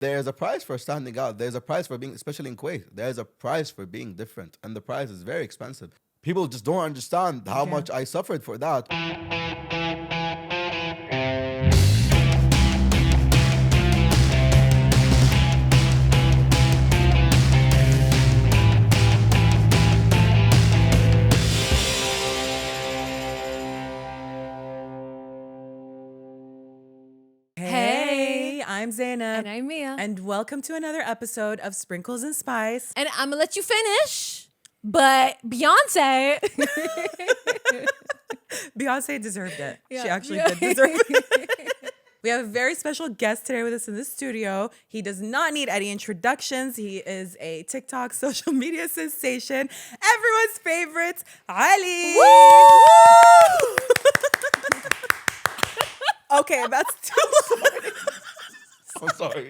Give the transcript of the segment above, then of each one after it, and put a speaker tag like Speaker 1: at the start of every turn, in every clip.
Speaker 1: There's a price for standing out. There's a price for being, especially in Kuwait, there's a price for being different. And the price is very expensive. People just don't understand how much I suffered for that.
Speaker 2: I'm Zainab.
Speaker 3: And I'm Mia.
Speaker 2: And welcome to another episode of Sprinkles and Spice.
Speaker 3: And I'm going to let you finish, but Beyonce.
Speaker 2: Beyonce deserved it.
Speaker 3: Yeah.
Speaker 2: She actually did deserve it. We have a very special guest today with us in the studio. He does not need any introductions. He is a TikTok social media sensation. Everyone's favorite, Ali.
Speaker 3: Woo!
Speaker 2: Okay, that's too much.
Speaker 1: I'm sorry.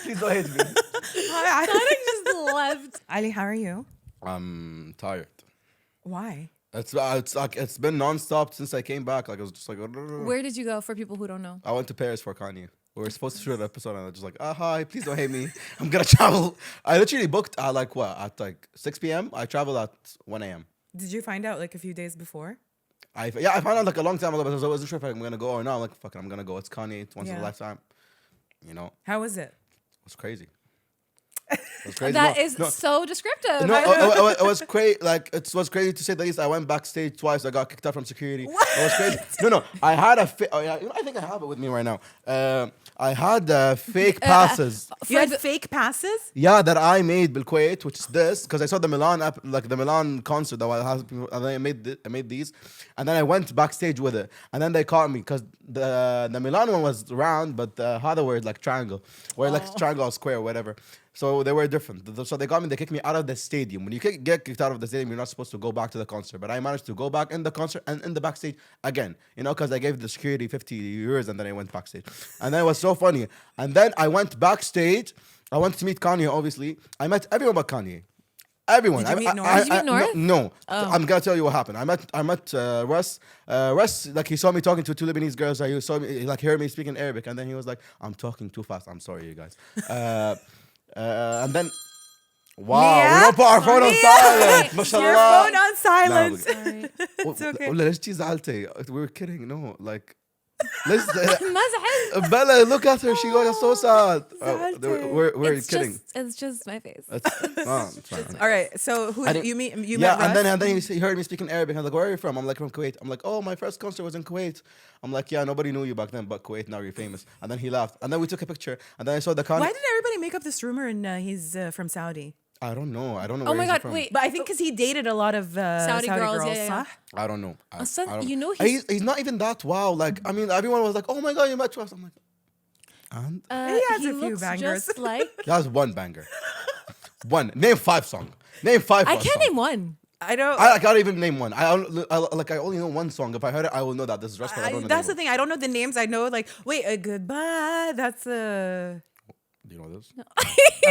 Speaker 1: Please don't hate me.
Speaker 2: Hi,
Speaker 3: Sonic just left.
Speaker 2: Ali, how are you?
Speaker 1: I'm tired.
Speaker 2: Why?
Speaker 1: It's like it's been nonstop since I came back. Like I was just like,
Speaker 3: Where did you go for people who don't know?
Speaker 1: I went to Paris for Kanye. We were supposed to shoot an episode, and I was just like, hi, please don't hate me. I'm gonna travel. I literally booked at at like 6 p.m. I traveled at 1 a.m.
Speaker 2: Did you find out like a few days before?
Speaker 1: I found out like a long time ago, but I wasn't sure if I'm gonna go or not. I'm like, fuck it, I'm gonna go. It's Kanye. It's once in a lifetime. You know.
Speaker 2: How was it?
Speaker 1: It was crazy. It was crazy.
Speaker 3: That is so descriptive.
Speaker 1: No, it was crazy. Like it was crazy to say the least. I went backstage twice. I got kicked out from security.
Speaker 2: What?
Speaker 1: It was crazy. No. I had a. I think I have it with me right now. I had fake passes.
Speaker 2: You had fake passes?
Speaker 1: Yeah, that I made Bil Kuwait, which is this, because I saw the Milan app, like the Milan concert that I had, and then I made these, and then I went backstage with it, and then they caught me because the Milan one was round, but the other were like triangle, or like triangle or square, or whatever. So they were different. So they got me. They kicked me out of the stadium. When you get kicked out of the stadium, you're not supposed to go back to the concert. But I managed to go back in the concert and in the backstage again. You know, because I gave the security 50 euros and then I went backstage. And then it was so funny. And then I went backstage. I went to meet Kanye. Obviously, I met everyone but Kanye. Everyone.
Speaker 2: Did you meet North?
Speaker 3: Did you meet North?
Speaker 1: No. I'm gonna tell you what happened. I met Russ. Russ, like he saw me talking to two Lebanese girls. He saw me, like heard me speaking Arabic, and then he was like, "I'm talking too fast. I'm sorry, you guys." And then, wow,
Speaker 2: Mia?
Speaker 1: we don't put our phone on silent.
Speaker 2: Your
Speaker 1: MashaAllah.
Speaker 2: phone on silence.
Speaker 3: Sorry.
Speaker 2: It's okay.
Speaker 1: ليش تي زعلتي? We were kidding. No, like, listen.
Speaker 3: ما زعلت.
Speaker 1: Bella, look at her. She got so sad.
Speaker 2: زعلتي.
Speaker 1: We're kidding.
Speaker 3: It's just my face.
Speaker 1: It's fine.
Speaker 2: All right. So who
Speaker 1: And it-
Speaker 2: you meet? You
Speaker 1: Yeah,
Speaker 2: met Russ?
Speaker 1: and then he heard me speaking Arabic. I'm like, where are you from? I'm like, from Kuwait. I'm like, oh, my first concert was in Kuwait. I'm like, yeah, nobody knew you back then, but Kuwait, now you're famous. And then he laughed. And then we took a picture. And then I saw the Kanye.
Speaker 2: Why did everybody make up this rumor and he's from Saudi?
Speaker 1: I don't know. I don't know.
Speaker 3: Oh
Speaker 1: where
Speaker 3: my
Speaker 1: he's
Speaker 3: God,
Speaker 1: from.
Speaker 3: wait.
Speaker 2: But I think because he dated a lot of Saudi girls.
Speaker 3: yeah.
Speaker 2: صح?
Speaker 1: I don't know.
Speaker 3: Son,
Speaker 1: I don't-
Speaker 3: you know
Speaker 1: he's not even that wow. Like, I mean, everyone was like, oh my God, you met Russ. I'm like, and?
Speaker 2: He has a few
Speaker 3: looks
Speaker 2: bangers.
Speaker 3: just like...
Speaker 1: That's one banger. One. Name 5 songs. Name 5
Speaker 3: I
Speaker 1: Russ
Speaker 3: can't
Speaker 1: songs.
Speaker 3: name one.
Speaker 2: I don't.
Speaker 1: I can't even name one. I only know one song. If I heard it, I will know that this is Russ. But I don't know
Speaker 2: That's the
Speaker 1: name
Speaker 2: thing. I don't know the names. I know like wait, goodbye. That's
Speaker 1: it. Do you know this?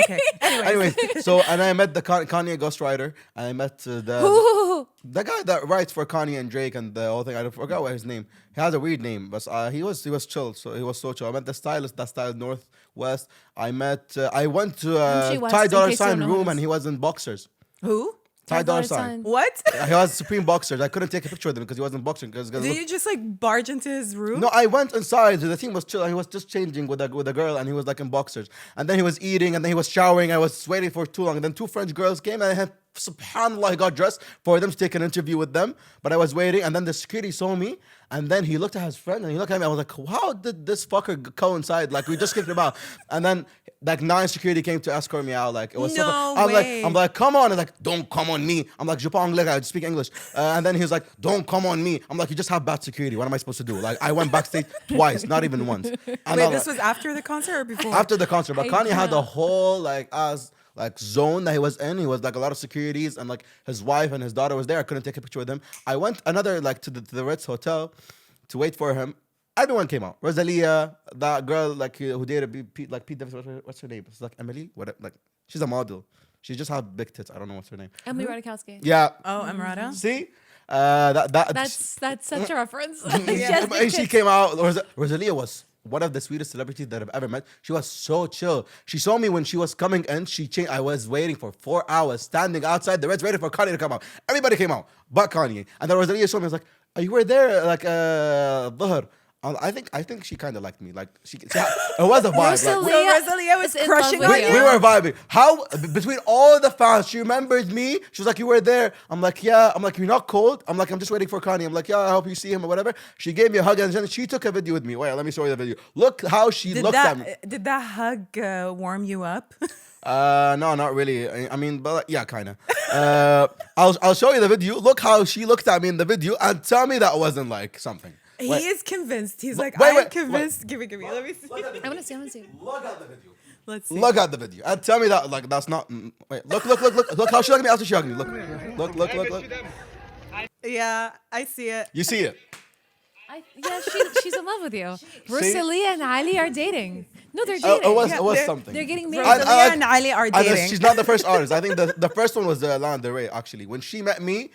Speaker 2: okay. Anyway,
Speaker 1: Anyway, so and I met the Kanye ghostwriter, and I met the guy that writes for Kanye and Drake and the whole thing. I forgot what his name. He has a weird name, but he was chill. So he was so chill. I met the stylist that styled Northwest. I went to
Speaker 3: She was,
Speaker 1: Ty
Speaker 3: in
Speaker 1: Dolla
Speaker 3: case you don't
Speaker 1: Sign
Speaker 3: know
Speaker 1: room,
Speaker 3: this.
Speaker 1: and he was in boxers.
Speaker 2: who?
Speaker 1: Ty Dolla Sign.
Speaker 2: What?
Speaker 1: He was Supreme Boxers. I couldn't take a picture of him because he wasn't boxing.
Speaker 2: Did you just like barge into his room?
Speaker 1: No, I went inside. The thing was chill. He was just changing with a girl, and he was like in boxers. And then he was eating, and then he was showering. I was waiting for too long. And then 2 French girls came, and I had, subhanAllah, I got dressed for them to take an interview with them. But I was waiting, and then the security saw me, and then he looked at his friend, and he looked at me. I was like, how did this fucker coincide? Like, we just kicked him out. And then like 9 security came to escort me out. Like, it was
Speaker 2: No
Speaker 1: so
Speaker 2: way.
Speaker 1: I'm like, come on. And like, don't come on me. I'm like, je parle anglais, I speak English. And then he was like, don't come on me. I'm like, you just have bad security. What am I supposed to do? Like, I went backstage twice, not even once. And
Speaker 2: Wait,
Speaker 1: I'm
Speaker 2: this
Speaker 1: like-
Speaker 2: was after the concert or before?
Speaker 1: after the concert, but
Speaker 3: I
Speaker 1: Kanye had
Speaker 3: know.
Speaker 1: a whole like zone that he was in. He was like a lot of securities, and like his wife and his daughter was there. I couldn't take a picture with him. I went another like to the Ritz hotel to wait for him. Everyone came out. Rosalía, that girl like who dated Pete Davis. What's her name? It's like Emily. What like she's a model. She just had big tits. I don't know what's her name.
Speaker 3: Emily Ratajkowski.
Speaker 1: Yeah.
Speaker 2: Oh, Emirata?
Speaker 1: See,
Speaker 3: That's such a reference. She has big
Speaker 1: she
Speaker 3: tits.
Speaker 1: came out. Rosalía was one of the sweetest celebrities that I've ever met. She was so chill. She saw me when she was coming in. She changed. I was waiting for 4 hours, standing outside the Reds, waiting for Kanye to come out. Everybody came out, but Kanye. And then Rosalía saw me. I was like, "Oh, you were there, like Dhuhr." I think she kind of liked me. Like it was a vibe. Like,
Speaker 2: Rosalía was crushing on you.
Speaker 1: we were vibing. How between all the fans, she remembered me. She was like, "You were there." I'm like, "Yeah." I'm like, "You're not cold." I'm like, "I'm just waiting for Kanye." I'm like, "Yeah, I hope you see him or whatever." She gave me a hug and then she took a video with me. Wait, let me show you the video. Look how she looked at me.
Speaker 2: Did that hug warm you up?
Speaker 1: No, not really. I mean, but yeah, kind of. I'll show you the video. Look how she looked at me in the video and tell me that wasn't like something.
Speaker 2: He is convinced. He's like,
Speaker 1: wait,
Speaker 2: I'm convinced. Give me. Let me see.
Speaker 3: I want to see.
Speaker 1: Look at the video.
Speaker 2: Let's see.
Speaker 1: Look at the video and tell me that like that's not. Wait, look how she hugged me after she hugged me. Look.
Speaker 2: Yeah, I see it.
Speaker 1: You see it?
Speaker 3: She's in love with you. Rosalía and Ali are dating. No, they're dating.
Speaker 1: It was something.
Speaker 3: They're getting married.
Speaker 2: Rosalía and Ali are
Speaker 1: And
Speaker 2: dating.
Speaker 1: she's not the first artist. I think the first one was Lana Del Rey. Actually, when she met me.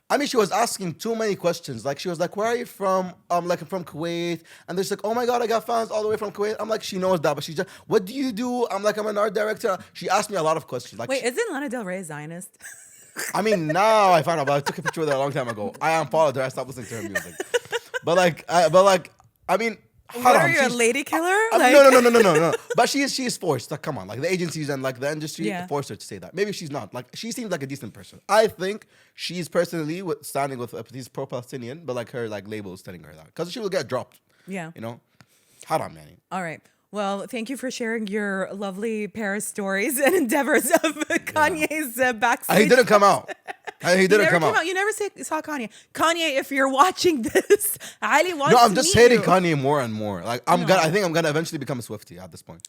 Speaker 1: I mean, she was asking too many questions. Like, she was like, "Where are you from?" Like, "I'm from Kuwait." And there's like, "Oh my God, I got fans all the way from Kuwait." I'm like, she knows that, but she's just, "What do you do?" I'm like, "I'm an art director." She asked me a lot of questions. Like,
Speaker 2: Wait, isn't Lana Del Rey a Zionist?
Speaker 1: I mean, now I found out, but I took a picture with her a long time ago. I unfollowed her. I stopped listening to her music. I mean,
Speaker 2: What are you, a lady killer?
Speaker 1: No. But she is forced. Like, come on, like the agencies and like the industry forced her to say that. Maybe she's not. Like, she seems like a decent person. I think she's personally standing with she's pro-Palestinian, but like her like label is telling her that because she will get dropped.
Speaker 2: Yeah.
Speaker 1: You know, haram, man.
Speaker 2: All right. Well, thank you for sharing your lovely Paris stories and endeavors of Kanye's backstage.
Speaker 1: He didn't come out. He didn't come out.
Speaker 2: You never saw Kanye. Kanye, if you're watching this, Ali wants
Speaker 1: No,
Speaker 2: to
Speaker 1: I'm just
Speaker 2: meet
Speaker 1: hating
Speaker 2: you.
Speaker 1: Kanye more and more. Like I think I'm gonna eventually become a Swiftie at this point.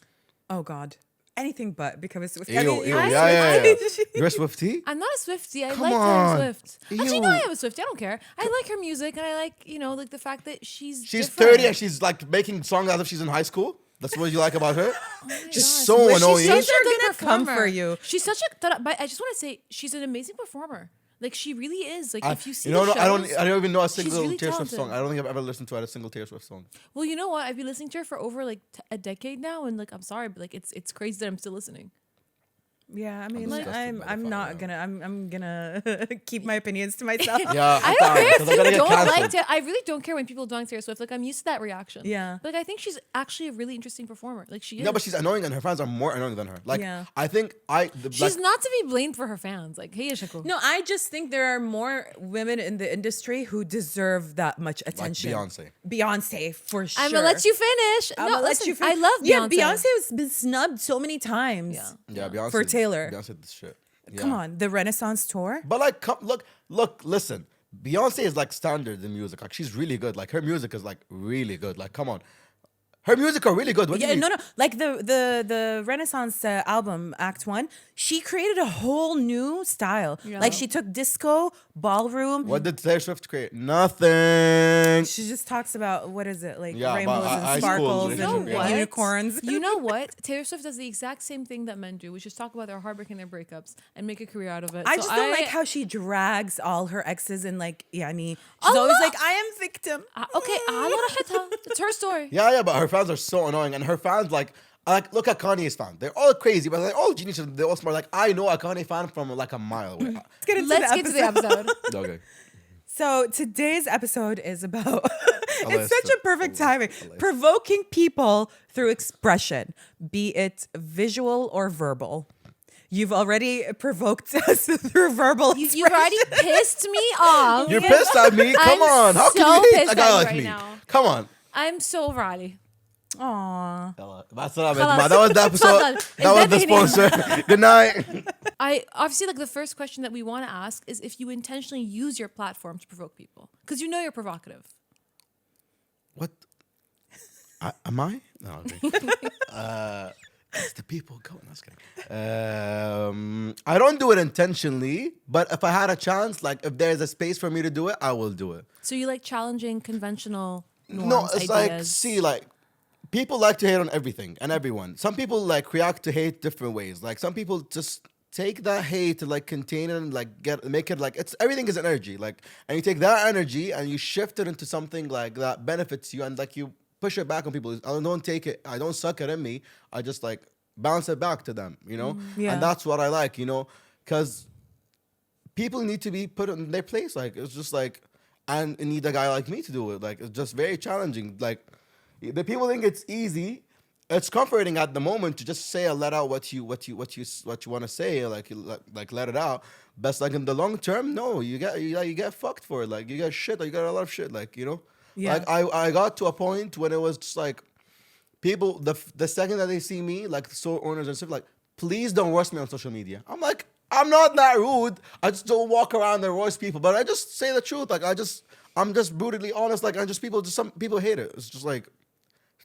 Speaker 2: Oh God, anything but because it's
Speaker 1: Yeah. You're a Swiftie?
Speaker 3: I'm not a Swiftie. I
Speaker 1: Come
Speaker 3: like
Speaker 1: on.
Speaker 3: Taylor Swift. Actually, no,
Speaker 1: Ew.
Speaker 3: I am a Swiftie. I don't care. I like her music, and I like, like the fact that she's
Speaker 1: She's
Speaker 3: different.
Speaker 1: 30 and she's like making songs as if she's in high school. That's what you like about her? She's
Speaker 3: gosh.
Speaker 1: so
Speaker 3: But
Speaker 1: annoying.
Speaker 3: She's such a good
Speaker 2: gonna come
Speaker 3: performer.
Speaker 2: for you.
Speaker 3: She's such a. But I just want to say she's an amazing performer. Like she really is. Like if you see
Speaker 1: you know,
Speaker 3: the shows,
Speaker 1: I don't even know a
Speaker 3: she's
Speaker 1: single
Speaker 3: really
Speaker 1: Taylor Swift
Speaker 3: talented.
Speaker 1: song. I don't think I've ever listened to a single Taylor Swift song.
Speaker 3: Well, you know what? I've been listening to her for over like a decade now, and like I'm sorry, but like it's crazy that I'm still listening.
Speaker 2: Yeah, I mean,
Speaker 1: disgusted by the
Speaker 2: I'm
Speaker 1: fact,
Speaker 2: not gonna I'm gonna keep my opinions to myself.
Speaker 1: Yeah,
Speaker 3: I don't care if
Speaker 1: because I gotta
Speaker 3: people
Speaker 1: get
Speaker 3: don't like
Speaker 1: cancelled.
Speaker 3: it. I really don't care when people don't like Taylor Swift. Like I'm used to that reaction.
Speaker 2: Yeah.
Speaker 3: Like I think she's actually a really interesting performer. Like she is.
Speaker 1: No, but she's annoying and her fans are more annoying than her. Like,
Speaker 2: Yeah.
Speaker 1: I think
Speaker 3: She's not to be blamed for her fans. Like, hey, Shaku.
Speaker 2: No, I just think there are more women in the industry who deserve that much attention. Beyonce, for sure.
Speaker 3: I'm gonna let you finish.
Speaker 2: I'm
Speaker 3: No,
Speaker 2: gonna
Speaker 3: listen,
Speaker 2: let you finish.
Speaker 3: I love Beyonce.
Speaker 2: Yeah, Beyonce has been snubbed so many times.
Speaker 3: Yeah.
Speaker 1: Beyonce
Speaker 2: For Taylor.
Speaker 1: Beyonce did this shit.
Speaker 2: Come
Speaker 1: Yeah.
Speaker 2: on, the Renaissance tour.
Speaker 1: But like, look, listen. Beyonce is like standard in music. Like, she's really good. Like, her music is like really good. Like, come on. Her music are really good. What do you
Speaker 2: Yeah,
Speaker 1: mean?
Speaker 2: no. Like the Renaissance album, Act One, she created a whole new style.
Speaker 3: Yeah.
Speaker 2: Like she took disco, ballroom.
Speaker 1: What did Taylor Swift create? Nothing.
Speaker 2: She just talks about what is it like
Speaker 1: Yeah,
Speaker 2: rainbows
Speaker 1: about
Speaker 2: and
Speaker 1: high school
Speaker 2: sparkles
Speaker 1: relationship,
Speaker 2: and
Speaker 1: yeah.
Speaker 2: unicorns.
Speaker 3: You know what? Taylor Swift does the exact same thing that men do, which is talk about their heartbreak and their breakups and make a career out of it.
Speaker 2: I
Speaker 3: So
Speaker 2: just don't like how she drags all her exes and like Yani. She's
Speaker 3: Allah.
Speaker 2: always like, I am victim.
Speaker 3: Okay, it's her story.
Speaker 1: Yeah, but her fans are so annoying, and her fans like look at Kanye's fans. They're all crazy, but they're all geniuses. They're all smart. Like, I know a Kanye fan from like a mile away.
Speaker 2: Let's get into
Speaker 3: Let's get to the episode.
Speaker 1: Okay.
Speaker 2: So today's episode is about
Speaker 1: Unless
Speaker 2: it's such a perfect timing.
Speaker 1: unless.
Speaker 2: Provoking people through expression, be it visual or verbal. You've already provoked us through verbal.
Speaker 3: You've already pissed me off.
Speaker 1: You're pissed at me? Come
Speaker 3: I'm
Speaker 1: on. How
Speaker 3: so
Speaker 1: can you hate
Speaker 3: pissed
Speaker 1: a guy
Speaker 3: at you
Speaker 1: like
Speaker 3: right
Speaker 1: me?
Speaker 3: now.
Speaker 1: Come on.
Speaker 3: I'm so over Ali.
Speaker 2: Aww.
Speaker 1: That's what I
Speaker 3: خلاص.
Speaker 1: meant. That was the episode.
Speaker 3: تفضل.
Speaker 1: That was the
Speaker 3: انتبهني.
Speaker 1: sponsor. Good night.
Speaker 3: I obviously like the first question that we want to ask is if you intentionally use your platform to provoke people because you know you're provocative.
Speaker 1: What? Am I? No, okay. It's the people going. I was kidding. I don't do it intentionally, but if I had a chance, like if there's a space for me to do it, I will do it.
Speaker 3: So you like challenging conventional norms,
Speaker 1: No, it's like,
Speaker 3: ideas.
Speaker 1: see, like, people like to hate on everything and everyone. Some people like react to hate different ways. Like some people just take that hate to like contain it and like make it like it's everything is an energy. Like, and you take that energy and you shift it into something like that benefits you and like you push it back on people. I don't take it. I don't suck it in me. I just like bounce it back to them, you know?
Speaker 2: Yeah.
Speaker 1: And that's what I like, you know? Because people need to be put in their place. Like, it's just like, and you need a guy like me to do it. Like, it's just very challenging. Like, the people think it's easy. It's comforting at the moment to just say or let out what you want to say, like let it out. But it's like in the long term, no, you get fucked for it. Like you get shit, or you got a lot of shit. Like, you know,
Speaker 2: Yeah.
Speaker 1: like I got to a point when it was just like people the second that they see me, like the store owners and stuff, like, please don't roast me on social media. I'm like, I'm not that rude. I just don't walk around and roast people, but I just say the truth. Like I'm just brutally honest. Like some people hate it. It's just like,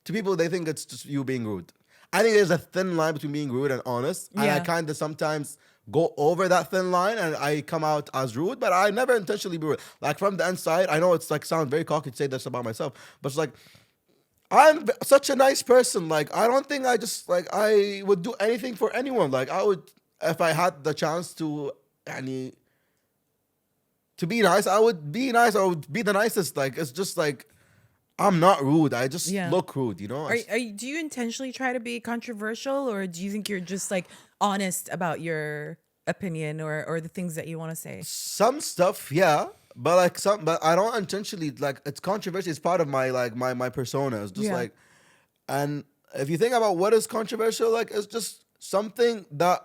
Speaker 1: to people, they think it's just you being rude. I think there's a thin line between being rude and honest. And I
Speaker 2: Yeah.
Speaker 1: kind of sometimes go over that thin line and I come out as rude, but I never intentionally be rude. Like from the inside, I know it's like sounds very cocky to say this about myself, but it's like, I'm such a nice person. Like, I don't think I would do anything for anyone. Like, I would, if I had the chance to, to be nice, I would be nice. I would be the nicest. Like, it's just like, I'm not rude. I just
Speaker 2: Yeah.
Speaker 1: look rude, you know?
Speaker 2: Do you intentionally try to be controversial, or do you think you're just like honest about your opinion or the things that you want to say?
Speaker 1: Some stuff, yeah. But I don't intentionally, like, it's controversy. It's part of my, like, my persona. It's just
Speaker 2: Yeah.
Speaker 1: like, and if you think about what is controversial, like, it's just something that,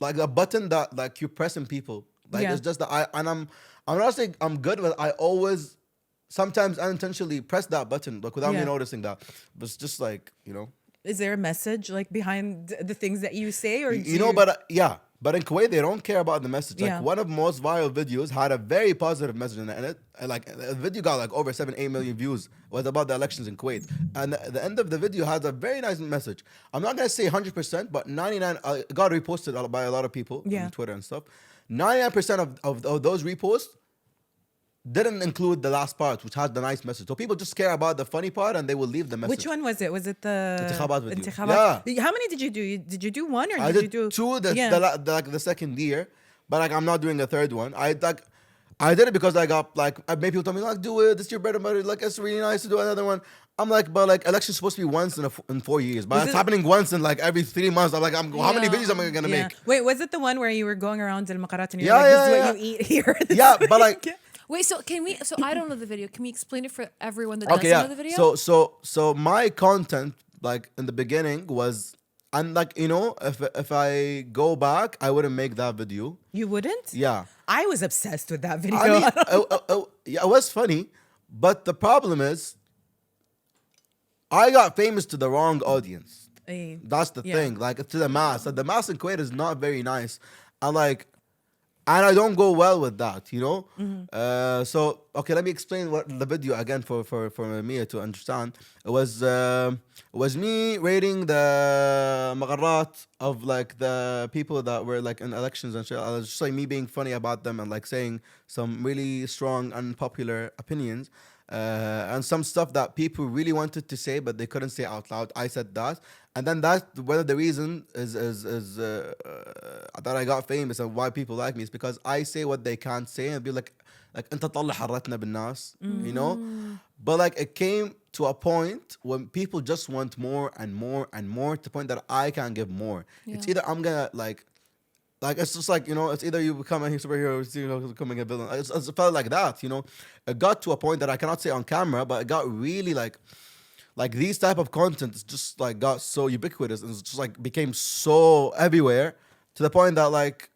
Speaker 1: like a button that, like, you press in people. Like,
Speaker 2: Yeah.
Speaker 1: it's just that I'm not saying I'm good with it. I always, sometimes unintentionally press that button, like, without me
Speaker 2: Yeah.
Speaker 1: noticing that. But it's just like, you know.
Speaker 2: Is there a message like behind the things that you say, or
Speaker 1: You know, but yeah. But in Kuwait, they don't care about the message. Like,
Speaker 2: Yeah.
Speaker 1: one of the most viral videos had a very positive message in it. And like, the video got like over 7-8 million views. It was about the elections in Kuwait. And the end of the video has a very nice message. I'm not going to say 100%, but 99, got reposted by a lot of people
Speaker 2: Yeah.
Speaker 1: on Twitter and stuff. 99% of those reposts didn't include the last part, which had the nice message. So people just care about the funny part and they will leave the message.
Speaker 2: which one was it? Was it the
Speaker 1: Intikhabat video.
Speaker 2: Intikhabat? How many did you do? Did you do one, or
Speaker 1: I
Speaker 2: did
Speaker 1: did
Speaker 2: you do
Speaker 1: two
Speaker 2: Yeah.
Speaker 1: like the second year, but like I'm not doing a third one. I did it because I got like maybe people told me like do it. This is your bread and butter. Like it's really nice to do another one. I'm like, but like election's supposed to be once in 4 years, but
Speaker 2: Was
Speaker 1: it's
Speaker 2: it-
Speaker 1: happening once in like every 3 months. I'm like, how many
Speaker 3: Yeah.
Speaker 1: videos am I gonna
Speaker 2: Yeah.
Speaker 1: make?
Speaker 2: Wait, was it the one where you were going around Al Maqarat and you're
Speaker 1: Yeah,
Speaker 2: like, this
Speaker 1: yeah,
Speaker 2: is
Speaker 1: yeah.
Speaker 2: what you eat here? This
Speaker 1: Yeah,
Speaker 2: is what
Speaker 1: but
Speaker 2: you
Speaker 1: like-
Speaker 2: get?
Speaker 3: Wait, so can we? So I don't know the video. Can we explain it for everyone that
Speaker 1: Okay,
Speaker 3: doesn't
Speaker 1: yeah.
Speaker 3: know the video?
Speaker 1: So my content like in the beginning was, and like, you know, if I go back, I wouldn't make that video.
Speaker 2: You wouldn't?
Speaker 1: Yeah.
Speaker 2: I was obsessed with that video.
Speaker 1: I mean, yeah, it was funny, but the problem is, I got famous to the wrong audience.
Speaker 2: Eh,
Speaker 1: That's the
Speaker 2: Yeah.
Speaker 1: thing. Like to the mass. Like, the mass in Kuwait is not very nice. And I don't go well with that, you know? So okay, let me explain what the video again for Mia to understand. It was me rating the magharat of like the people that were like in elections and shit. I was just like me being funny about them and like saying some really strong unpopular opinions. And some stuff that people really wanted to say but they couldn't say out loud. I said that, and then that's one of the reason is that I got famous and why people like me is because I say what they can't say and be like أنت طلع حرتنا بالناس, you know. But like it came to a point when people just want more and more and more to the point that I can't give more. It's
Speaker 3: Yeah.
Speaker 1: either I'm gonna like it's just like, you know, it's either you become a superhero or you know, becoming a villain. It felt like that, you know. It got to a point that I cannot say on camera, but it got really like these type of content is just like got so ubiquitous and it's just like became so everywhere to the point that like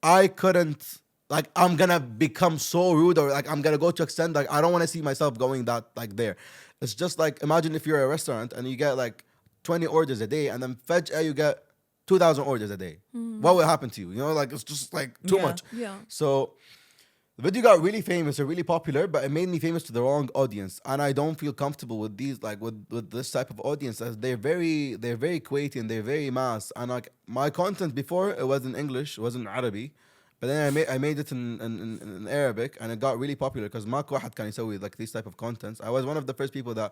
Speaker 1: I couldn't, like, I'm gonna become so rude or like I'm gonna go to extent like I don't want to see myself going that like there. It's just like, imagine if you're a restaurant and you get like 20 orders a day and then faj'a you get 2,000 orders a day. What will happen to you? You know, like it's just like too
Speaker 2: Yeah.
Speaker 1: much.
Speaker 3: Yeah.
Speaker 1: So the video got really famous or really popular, but it made me famous to the wrong audience, and I don't feel comfortable with these like with this type of audience as they're very Kuwaiti and they're very mass. And like my content before, it was in English, it was in Arabic, but then I made it in Arabic, and it got really popular because ما واحد كان يسوي like these type of contents. I was one of the first people that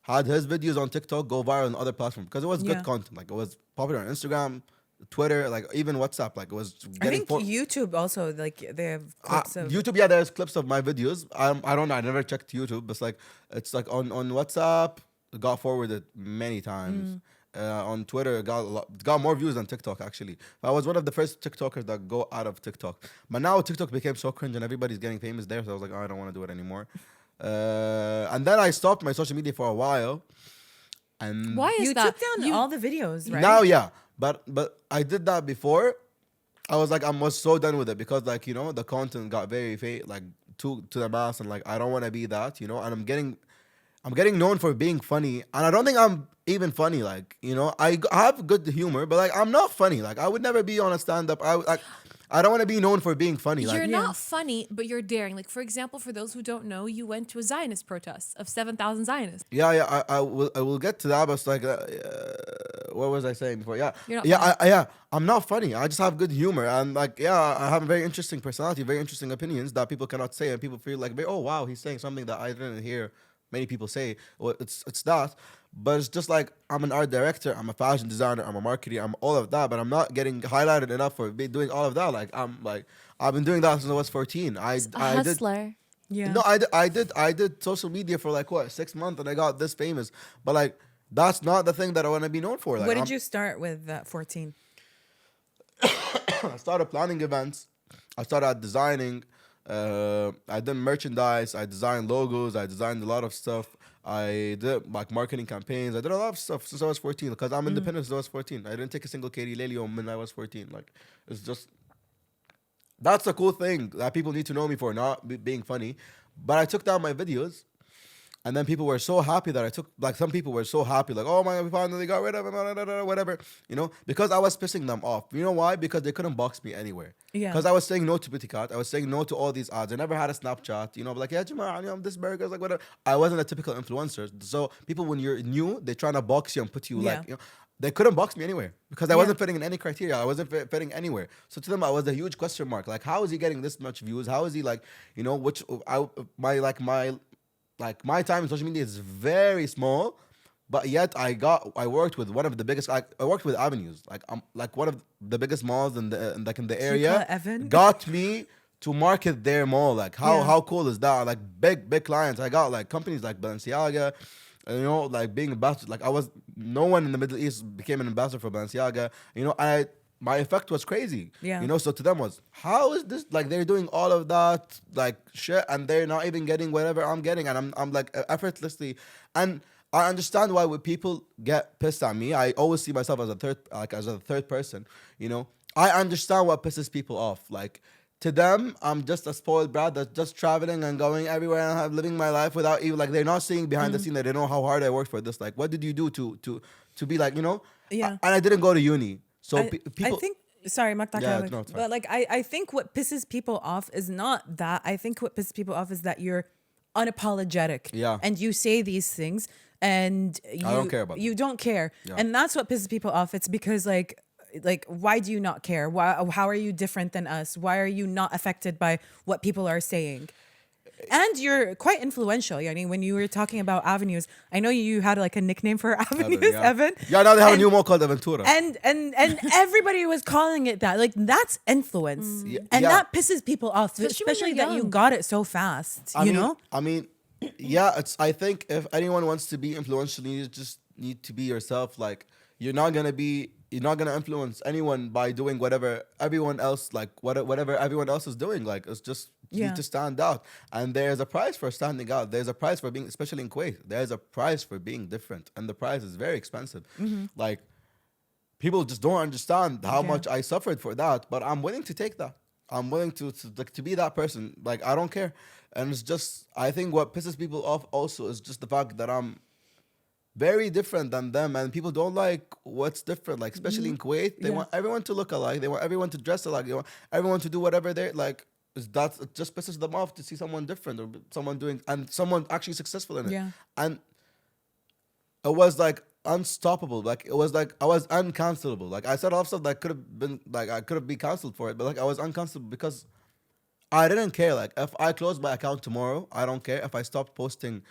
Speaker 1: had his videos on TikTok go viral on other platforms because it was
Speaker 2: Yeah.
Speaker 1: good content. Like it was popular on Instagram, Twitter, like even WhatsApp, like it was
Speaker 2: I
Speaker 1: getting.
Speaker 2: think YouTube also, like, they have clips of.
Speaker 1: YouTube, yeah, there's clips of my videos. I don't know. I never checked YouTube. But it's like on WhatsApp, it got forwarded many times. On Twitter, it got more views than TikTok actually. I was one of the first TikTokers that go out of TikTok. But now TikTok became so cringe and everybody's getting famous there. So I was like, oh, I don't want to do it anymore. And then I stopped my social media for a while. And
Speaker 3: Why is
Speaker 2: You
Speaker 3: that?
Speaker 2: took down all the videos, right?
Speaker 1: now, yeah, but I did that before. I was like, I was so done with it because, like, you know, the content got very like to the mass, and like I don't want to be that, you know. And I'm getting known for being funny, and I don't think I'm even funny. Like, you know, I have good humor, but like I'm not funny. Like I would never be on a stand up. I don't want to be known for being funny.
Speaker 3: You're
Speaker 1: Like,
Speaker 3: not funny, but you're daring. Like, for example, for those who don't know, you went to a Zionist protest of 7,000 Zionists.
Speaker 1: yeah, I will get to that. But it's like, what was I saying before? Yeah,
Speaker 3: You're not
Speaker 1: yeah, I'm not funny. I just have good humor, and like, yeah, I have a very interesting personality, very interesting opinions that people cannot say, and people feel like, oh wow, he's saying something that I didn't hear many people say. Well, it's that, but it's just like I'm an art director, I'm a fashion designer, I'm a marketer, I'm all of that, but I'm not getting highlighted enough for doing all of that. Like I've been doing that since I was 14. I did.
Speaker 3: Hustler.
Speaker 2: Yeah.
Speaker 1: No, I did social media for like what 6 months, and I got this famous. But like that's not the thing that I want to be known for. Like,
Speaker 2: What did you start with at 14?
Speaker 1: I started planning events. I started designing. I did merchandise. I designed logos. I designed a lot of stuff. I did like marketing campaigns. I did a lot of stuff since I was 14 because I'm independent since I was 14. I didn't take a single Katie Lelium when I was 14. Like it's just that's a cool thing that people need to know me for, not being funny. But I took down my videos. And then people were so happy that I took, like, some people were so happy, like, oh my God, we finally got rid of him, whatever, you know, because I was pissing them off. You know why? Because they couldn't box me anywhere.
Speaker 2: Yeah.
Speaker 1: Because I was saying no to Piticat. I was saying no to all these ads. I never had a Snapchat, you know, like, yeah, Jama, I'm this burger, like, whatever. I wasn't a typical influencer. So people, when you're new, they're trying to box you and put you, like, you know, they couldn't box me anywhere because I wasn't fitting in any criteria. I wasn't fitting anywhere. So to them, I was a huge question mark. Like, how is he getting this much views? How is he, like, you know, my time in social media is very small, but yet I worked with one of the biggest. I worked with avenues, like like one of the biggest malls in the area.
Speaker 2: Evan?
Speaker 1: Got me to market their mall. Like how cool is that? Like big clients. I got like companies like Balenciaga. You know, like being ambassador. Like no one in the Middle East became an ambassador for Balenciaga. You know, my effect was crazy.
Speaker 2: Yeah.
Speaker 1: You know, so to them was, how is this, like, they're doing all of that like shit and they're not even getting whatever I'm getting, and I'm like effortlessly. And I understand why when people get pissed at me, I always see myself as a third person, you know. I understand what pisses people off. Like, to them, I'm just a spoiled brat that's just traveling and going everywhere and living my life without even, like, they're not seeing behind the scene that they know how hard I worked for this. Like, what did you do to be like, you know?
Speaker 2: Yeah.
Speaker 1: And I didn't go to uni. So people,
Speaker 2: I think, sorry, Maktak,
Speaker 1: Yeah, no, it's fine.
Speaker 2: but like I think what pisses people off is not that. I think what pisses people off is that you're unapologetic.
Speaker 1: Yeah.
Speaker 2: And you say these things and you
Speaker 1: don't care about
Speaker 2: you don't care.
Speaker 1: Yeah.
Speaker 2: And that's what pisses people off. It's because like why do you not care? How are you different than us? Why are you not affected by what people are saying? And you're quite influential. I mean, when you were talking about avenues, I know you had like a nickname for avenues, Evan.
Speaker 1: Yeah, now they have a new mall called Aventura.
Speaker 2: And everybody was calling it that. Like, that's influence. And that pisses people off, especially that you got it so fast. You know?
Speaker 1: I mean, yeah, I think if anyone wants to be influential, you just need to be yourself. Like, you're not gonna influence anyone by doing whatever everyone else, like whatever everyone else is doing. Like, it's just you need to stand out, and there's a price for standing out. There's a price for being, especially in Kuwait, there's a price for being different, and the price is very expensive. Like, people just don't understand how much I suffered for that, but I'm willing to take that. I'm willing to be that person. Like, I don't care, and it's just, I think what pisses people off also is just the fact that I'm very different than them, and people don't like what's different. Like, especially in Kuwait, they want everyone to look alike. They want everyone to dress alike. They want everyone to do whatever they're like. It just pisses them off to see someone different or someone doing, and someone actually successful in it.
Speaker 2: Yeah.
Speaker 1: And it was like unstoppable. Like, it was like I was uncancelable. Like, I said all stuff that could have been, like, I could have been cancelled for it, but like I was uncancelable because I didn't care. Like, if I closed my account tomorrow, I don't care. If I stopped posting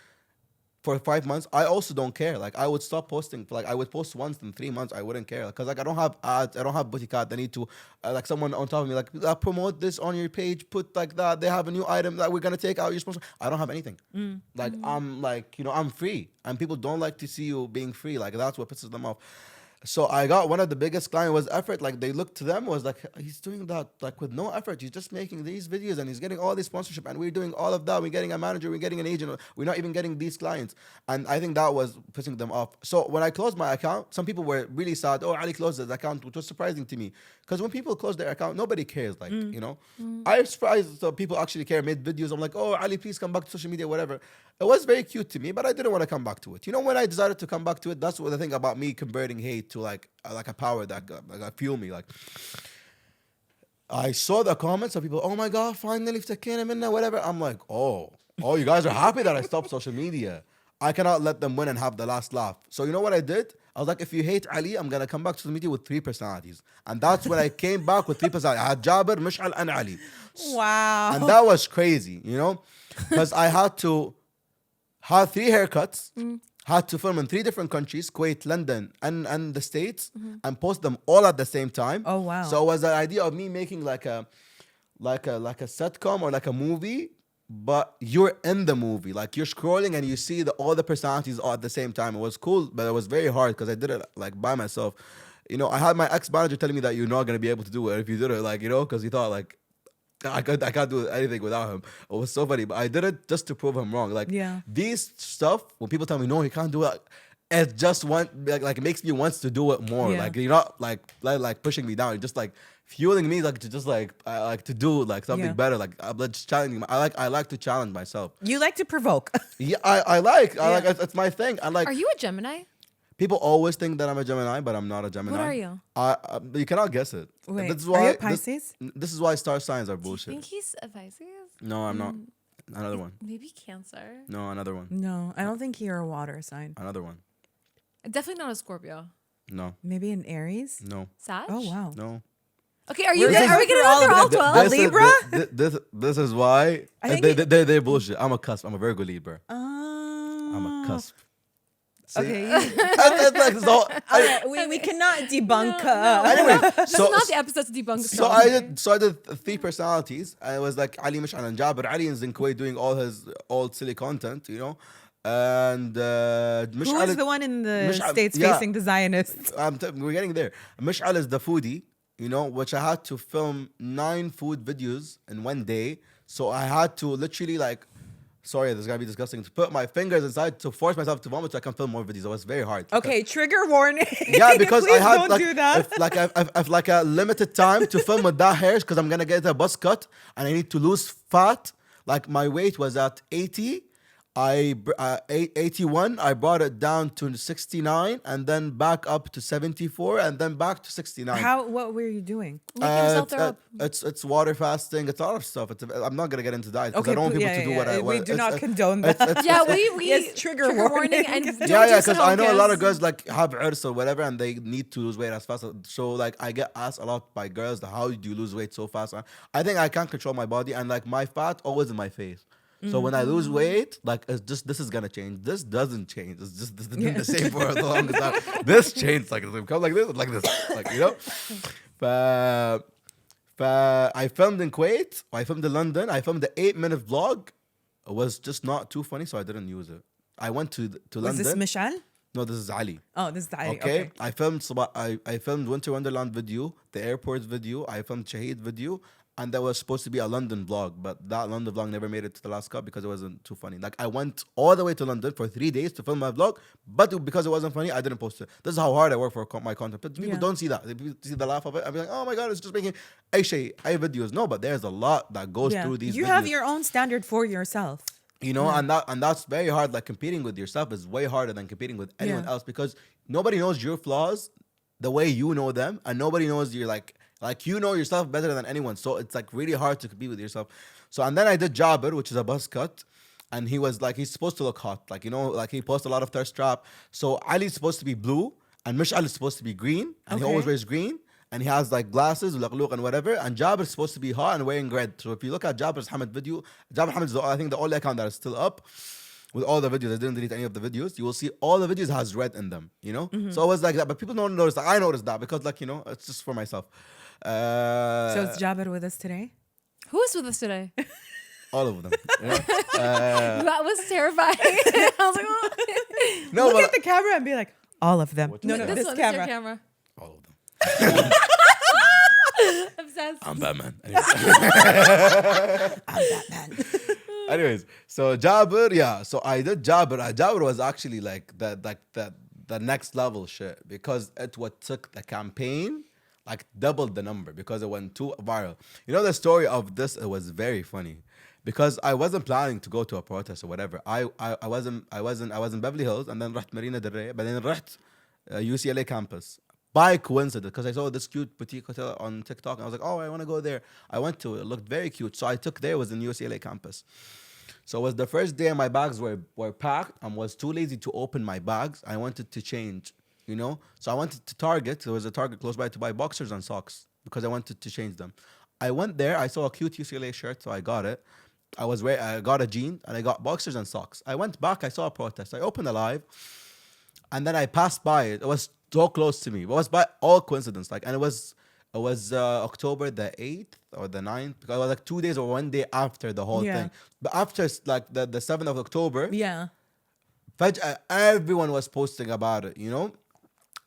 Speaker 1: for 5 months, I also don't care. Like I would stop posting. Like I would post once in 3 months. I wouldn't care because like I don't have ads. I don't have boutique ads. I need to like someone on top of me like promote this on your page. Put like that. They have a new item that we're gonna take out. You're supposed to. I don't have anything. Like I'm like I'm free, and people don't like to see you being free. Like that's what pisses them off. So I got one of the biggest client was effort. Like they looked to them was like he's doing that like with no effort. He's just making these videos and he's getting all this sponsorship and we're doing all of that. We're getting a manager. We're getting an agent. We're not even getting these clients. And I think that was pissing them off. So when I closed my account, some people were really sad. Oh, Ali closed his account, which was surprising to me because when people close their account, nobody cares. Like I'm surprised that people actually care. Made videos. I'm like, oh, Ali, please come back to social media, whatever. It was very cute to me, but I didn't want to come back to it. When I decided to come back to it, that's what the thing about me converting hate to like a power that fuel me. Like I saw the comments of people, oh my god, finally افتكينا منها, whatever. I'm like, oh, you guys are happy that I stopped social media. I cannot let them win and have the last laugh. So you know what I did? I was like, if you hate Ali, I'm gonna come back to social media with 3 personalities. And that's when I came back with 3 personalities. I had Jabir, Mish'al, and Ali.
Speaker 2: Wow.
Speaker 1: And that was crazy, because I had to have 3 haircuts, had to film in 3 different countries, Kuwait, London, and the States, and post them all at the same time.
Speaker 2: Oh wow.
Speaker 1: So it was the idea of me making like a sitcom or like a movie, but you're in the movie. Like you're scrolling and you see all the personalities all at the same time. It was cool, but it was very hard because I did it like by myself. I had my ex-manager telling me that you're not gonna be able to do it if you did it, like, because he thought like I can't do anything without him. It was so funny, but I did it just to prove him wrong. Like these stuff, when people tell me no, he can't do it, it just it makes me want to do it more. Like you're not like pushing me down. You're just like fueling me like to just like to do like something better. Like I'm just challenging. I like to challenge myself.
Speaker 2: You like to provoke.
Speaker 1: Yeah, I like it's my thing. I like.
Speaker 3: Are you a Gemini?
Speaker 1: People always think that I'm a Gemini, but I'm not a Gemini.
Speaker 3: What are you?
Speaker 1: You cannot guess it.
Speaker 2: Wait,
Speaker 1: this is why,
Speaker 2: are you a Pisces?
Speaker 1: This is why star signs are
Speaker 3: Do you
Speaker 1: bullshit.
Speaker 3: think he's a Pisces?
Speaker 1: No, I'm not. Another one.
Speaker 3: Maybe Cancer.
Speaker 1: No, another one.
Speaker 2: No, I don't think you're a water sign.
Speaker 1: Another one.
Speaker 3: Definitely not a Scorpio.
Speaker 1: No.
Speaker 2: Maybe an Aries?
Speaker 1: No.
Speaker 3: Sag?
Speaker 2: Oh wow.
Speaker 1: No.
Speaker 3: Okay, are we
Speaker 2: We're
Speaker 3: gonna
Speaker 2: going through
Speaker 3: go through all
Speaker 2: of
Speaker 3: 12?
Speaker 2: A Libra?
Speaker 1: This is why
Speaker 2: I think
Speaker 1: they're bullshit. I'm a cusp. I'm a Virgo Libra.
Speaker 2: Oh.
Speaker 1: I'm a cusp. See?
Speaker 2: Okay.
Speaker 1: That's all.
Speaker 2: Okay, we cannot debunk.
Speaker 1: Anyway,
Speaker 3: This is not the episode to debunk.
Speaker 1: So I did 3 personalities. And it was like Ali, Mish'al, and Jabir. Ali is in Kuwait doing all his old silly content, And
Speaker 2: Who is the one in the
Speaker 1: Mish'al,
Speaker 2: States facing the Zionists?
Speaker 1: we're getting there. Mish'al is the foodie, which I had to film 9 food videos in one day. So I had to literally sorry, this is gonna be disgusting. To put my fingers inside to force myself to vomit so I can film more videos. It was very hard.
Speaker 2: Okay, trigger warning.
Speaker 1: Yeah, because
Speaker 2: Please
Speaker 1: I had
Speaker 2: don't do that.
Speaker 1: I've like a limited time to film with that hair because I'm gonna get a buzz cut and I need to lose fat. Like my weight was at 80. 81. I brought it down to 69 and then back up to 74 and then back to 69.
Speaker 2: What were you doing?
Speaker 3: Making yourself throw up.
Speaker 1: It's water fasting. It's a lot of stuff. I'm not gonna get into that because I don't want people to do what I.
Speaker 2: We do not condone that.
Speaker 3: Yeah, we
Speaker 2: Yes, trigger warning.
Speaker 3: and
Speaker 1: yeah, because I know a lot of girls like have urs or whatever, and they need to lose weight as fast. So like I get asked a lot by girls, how do you lose weight so fast? I think I can't control my body, and like my fat always in my face. So when I lose weight, like it's just this is gonna change. This doesn't change. It's just this has been the same for the longest time. This changed like it's come like this, like I filmed in Kuwait. I filmed in London. I filmed the 8-minute vlog. It was just not too funny, so I didn't use it. I went to
Speaker 2: Was
Speaker 1: London.
Speaker 2: this Mishal?
Speaker 1: No, this is Ali.
Speaker 2: Oh, this is Ali.
Speaker 1: Okay. I filmed Winter Wonderland video, the airport video. I filmed Shaheed video. And that was supposed to be a London vlog, but that London vlog never made it to the last cut because it wasn't too funny. Like I went all the way to London for 3 days to film my vlog, but because it wasn't funny, I didn't post it. This is how hard I work for my content. But people don't see that. They see the laugh of it. I'm like, oh my god, it's just making I videos. No, but there's a lot that goes through these.
Speaker 2: You
Speaker 1: videos.
Speaker 2: have your own standard for yourself.
Speaker 1: And that's very hard. Like competing with yourself is way harder than competing with anyone else because nobody knows your flaws the way you know them, and nobody knows your like you know yourself better than anyone. So it's like really hard to compete with yourself. So and then I did Jabir, which is a buzz cut. And he was like, he's supposed to look hot. Like, like he posts a lot of thirst trap. So Ali's supposed to be blue and Mish'al is supposed to be green. And he always wears green. And he has like glasses, look and whatever. And Jabir is supposed to be hot and wearing red. So if you look at Jabir's Hamid video, Jabir Hamid is I think the only account that is still up. with all the videos. I didn't delete any of the videos. You will see all the videos has red in them, you know? So it was like that. But people don't notice that. I noticed that because, like, you know, it's just for myself.
Speaker 2: So it's Jabir with us today?
Speaker 3: Who is with us today?
Speaker 1: All of them. You know?
Speaker 3: That was terrifying. I was like, oh.
Speaker 1: No,
Speaker 2: Look
Speaker 1: but
Speaker 2: at the camera and be like, all of them. No,
Speaker 3: this one,
Speaker 2: camera.
Speaker 3: This your camera.
Speaker 1: all of them.
Speaker 3: Obsessed.
Speaker 1: I'm Batman. Anyways.
Speaker 2: I'm Batman.
Speaker 1: Anyways, so Jabir, yeah. So I did Jabir. Jabir was actually like the next level shit because it what took the campaign like doubled the number because it went too viral. You know the story of this? It was very funny because I wasn't planning to go to a protest or whatever. I was in Beverly Hills and then رحت Marina del Rey, but then رحت UCLA campus. By coincidence, because I saw this cute boutique hotel on TikTok, and I was like, "Oh, I want to go there." I went to it; looked very cute, so I took there. It was in UCLA campus. So it was the first day, and my bags were packed. I was too lazy to open my bags. I wanted to change, you know. So I went to Target. There was a Target close by to buy boxers and socks because I wanted to change them. I went there. I saw a cute UCLA shirt, so I got it. I got a jean and I got boxers and socks. I went back. I saw a protest. I opened a live, and then I passed by it. It was so close to me. It was by all coincidence. Like, and it was October the 8th or the 9th because it was like 2 days or 1 day after the whole thing. But after like the 7th of October,
Speaker 2: Yeah.
Speaker 1: everyone was posting about it, you know?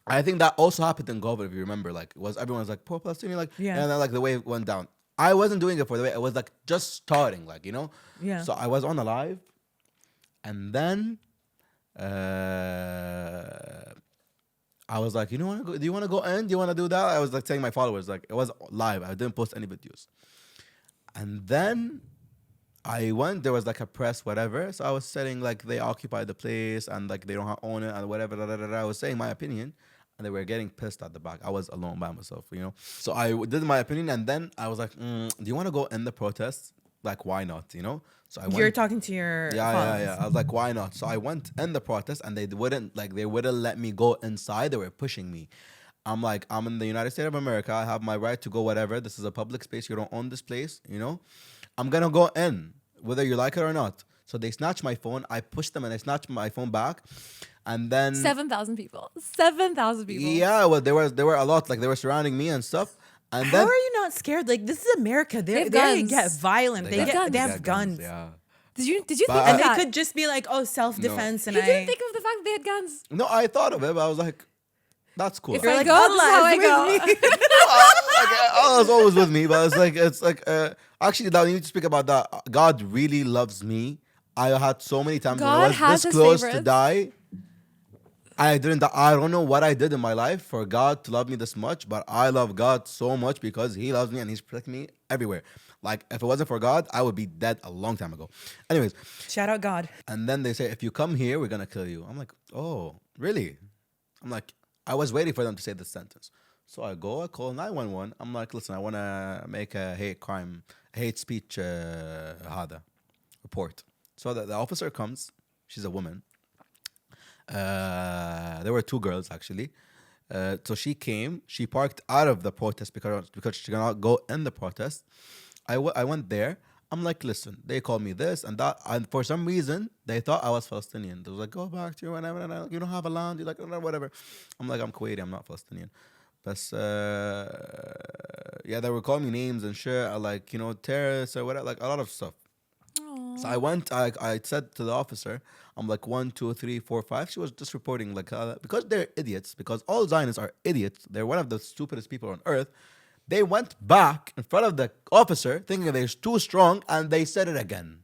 Speaker 1: I think that also happened in Gulf, if you remember. Like, everyone was like, poor Palestinian, like,
Speaker 2: Yeah.
Speaker 1: and then like the wave went down. I wasn't doing it for the way, it was like just starting, like, you know?
Speaker 2: Yeah.
Speaker 1: So I was on a live, and then I was like, do you want to go in? Do you want to do that? I was like telling my followers, like, it was live. I didn't post any videos. And then I went, there was like a press, whatever. So I was saying like they occupy the place and like they don't own it and whatever. I was saying my opinion and they were getting pissed at the back. I was alone by myself, you know? So I did my opinion and then I was like, do you want to go in the protest? Like, why not, you know? So I went.
Speaker 2: You're talking to your followers.
Speaker 1: Yeah. I was like, why not? So I went in the protest and they wouldn't let me go inside. They were pushing me. I'm like, I'm in the United States of America. I have my right to go whatever. This is a public space. You don't own this place, you know? I'm going to go in, whether you like it or not. So they snatched my phone. I pushed them and I snatched my phone back. And then
Speaker 3: 7,000 people. 7,000 people.
Speaker 1: Yeah, well, there were a lot. Like, they were surrounding me and stuff. And
Speaker 2: How
Speaker 1: then,
Speaker 2: are you not scared? Like, this is America. They
Speaker 3: have guns.
Speaker 2: get violent. They
Speaker 3: got
Speaker 2: have guns.
Speaker 1: Yeah.
Speaker 3: Did you think
Speaker 1: But
Speaker 3: of
Speaker 2: And
Speaker 3: that?
Speaker 2: they could just be like, oh, self-defense.
Speaker 3: He
Speaker 2: And
Speaker 3: didn't think of the fact that they had guns.
Speaker 1: No, I thought of it, but I was like, that's cool.
Speaker 3: If
Speaker 2: You're
Speaker 3: I
Speaker 2: like,
Speaker 3: go, this is how I
Speaker 2: Allah is
Speaker 3: go.
Speaker 2: with me.
Speaker 1: I was always with me, but it's like actually that we need to speak about that. God really loves me. I had so many times when
Speaker 3: God
Speaker 1: I was
Speaker 3: has
Speaker 1: this
Speaker 3: his
Speaker 1: close to
Speaker 3: favorites.
Speaker 1: die. I didn't. I don't know what I did in my life for God to love me this much, but I love God so much because He loves me and He's protecting me everywhere. Like, if it wasn't for God, I would be dead a long time ago. Anyways,
Speaker 2: Shout out God.
Speaker 1: and then they say, if you come here, we're gonna kill you. I'm like, oh, really? I'm like, I was waiting for them to say this sentence. So I call 911. I'm like, listen, I want to make a hate speech report. So the officer comes. She's a woman. There were two girls, actually. So she came. She parked out of the protest because she cannot go in the protest. I went there. I'm like, listen, they called me this and that. And for some reason, they thought I was Palestinian. They was like, go back to your whatever. You don't have a land. You're like, whatever. I'm like, I'm Kuwaiti. I'm not Palestinian. But yeah, they were calling me names and shit. Like, terrorists or whatever. Like, a lot of stuff. So I went, I said to the officer, I'm like, 1, 2, 3, 4, 5. She was just reporting, like, because they're idiots, because all Zionists are idiots. They're one of the stupidest people on earth. They went back in front of the officer thinking they're too strong, and they said it again.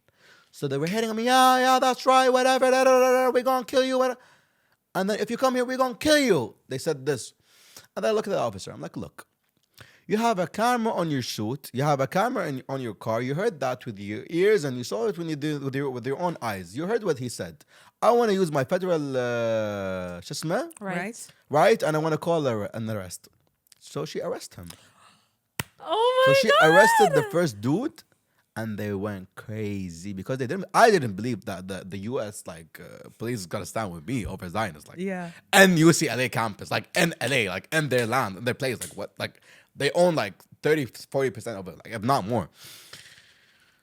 Speaker 1: So they were hitting me, yeah, that's right, whatever, we're going to kill you. Whatever. And then if you come here, we're going to kill you. They said this. And I look at the officer. I'm like, look, you have a camera on your suit. You have a camera on your car. You heard that with your ears, and you saw it when you did with your own eyes. You heard what he said. I want to use my federal, right? And I want to call an arrest. So she arrested him.
Speaker 3: Oh
Speaker 1: So
Speaker 3: my
Speaker 1: she
Speaker 3: God.
Speaker 1: arrested the first dude, and they went crazy because I didn't believe that the U.S. police is gonna stand with me over Zionists,
Speaker 2: Yeah.
Speaker 1: and UCLA campus, like in LA, like in their land, in their place, like what, like they own like 30-40% of it, like if not more.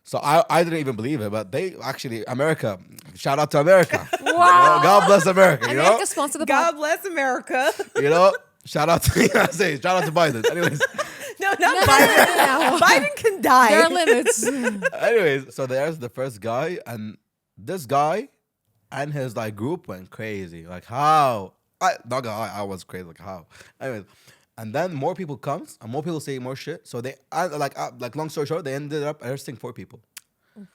Speaker 1: So I didn't even believe it, but they actually, America, shout out to America. Wow. God bless America, you know?
Speaker 3: America sponsor the
Speaker 2: God bless America.
Speaker 1: You know? Shout out to, shout out to Biden. Anyways.
Speaker 2: No, not Biden.
Speaker 3: No.
Speaker 2: Biden can die.
Speaker 3: There are limits.
Speaker 1: Anyways, so there's the first guy, and this guy and his like group went crazy. Like how? Not gonna lie, I was crazy. Like how? Anyways, and then more people comes and more people say more shit. So they like long story short, they ended up arresting 4 people.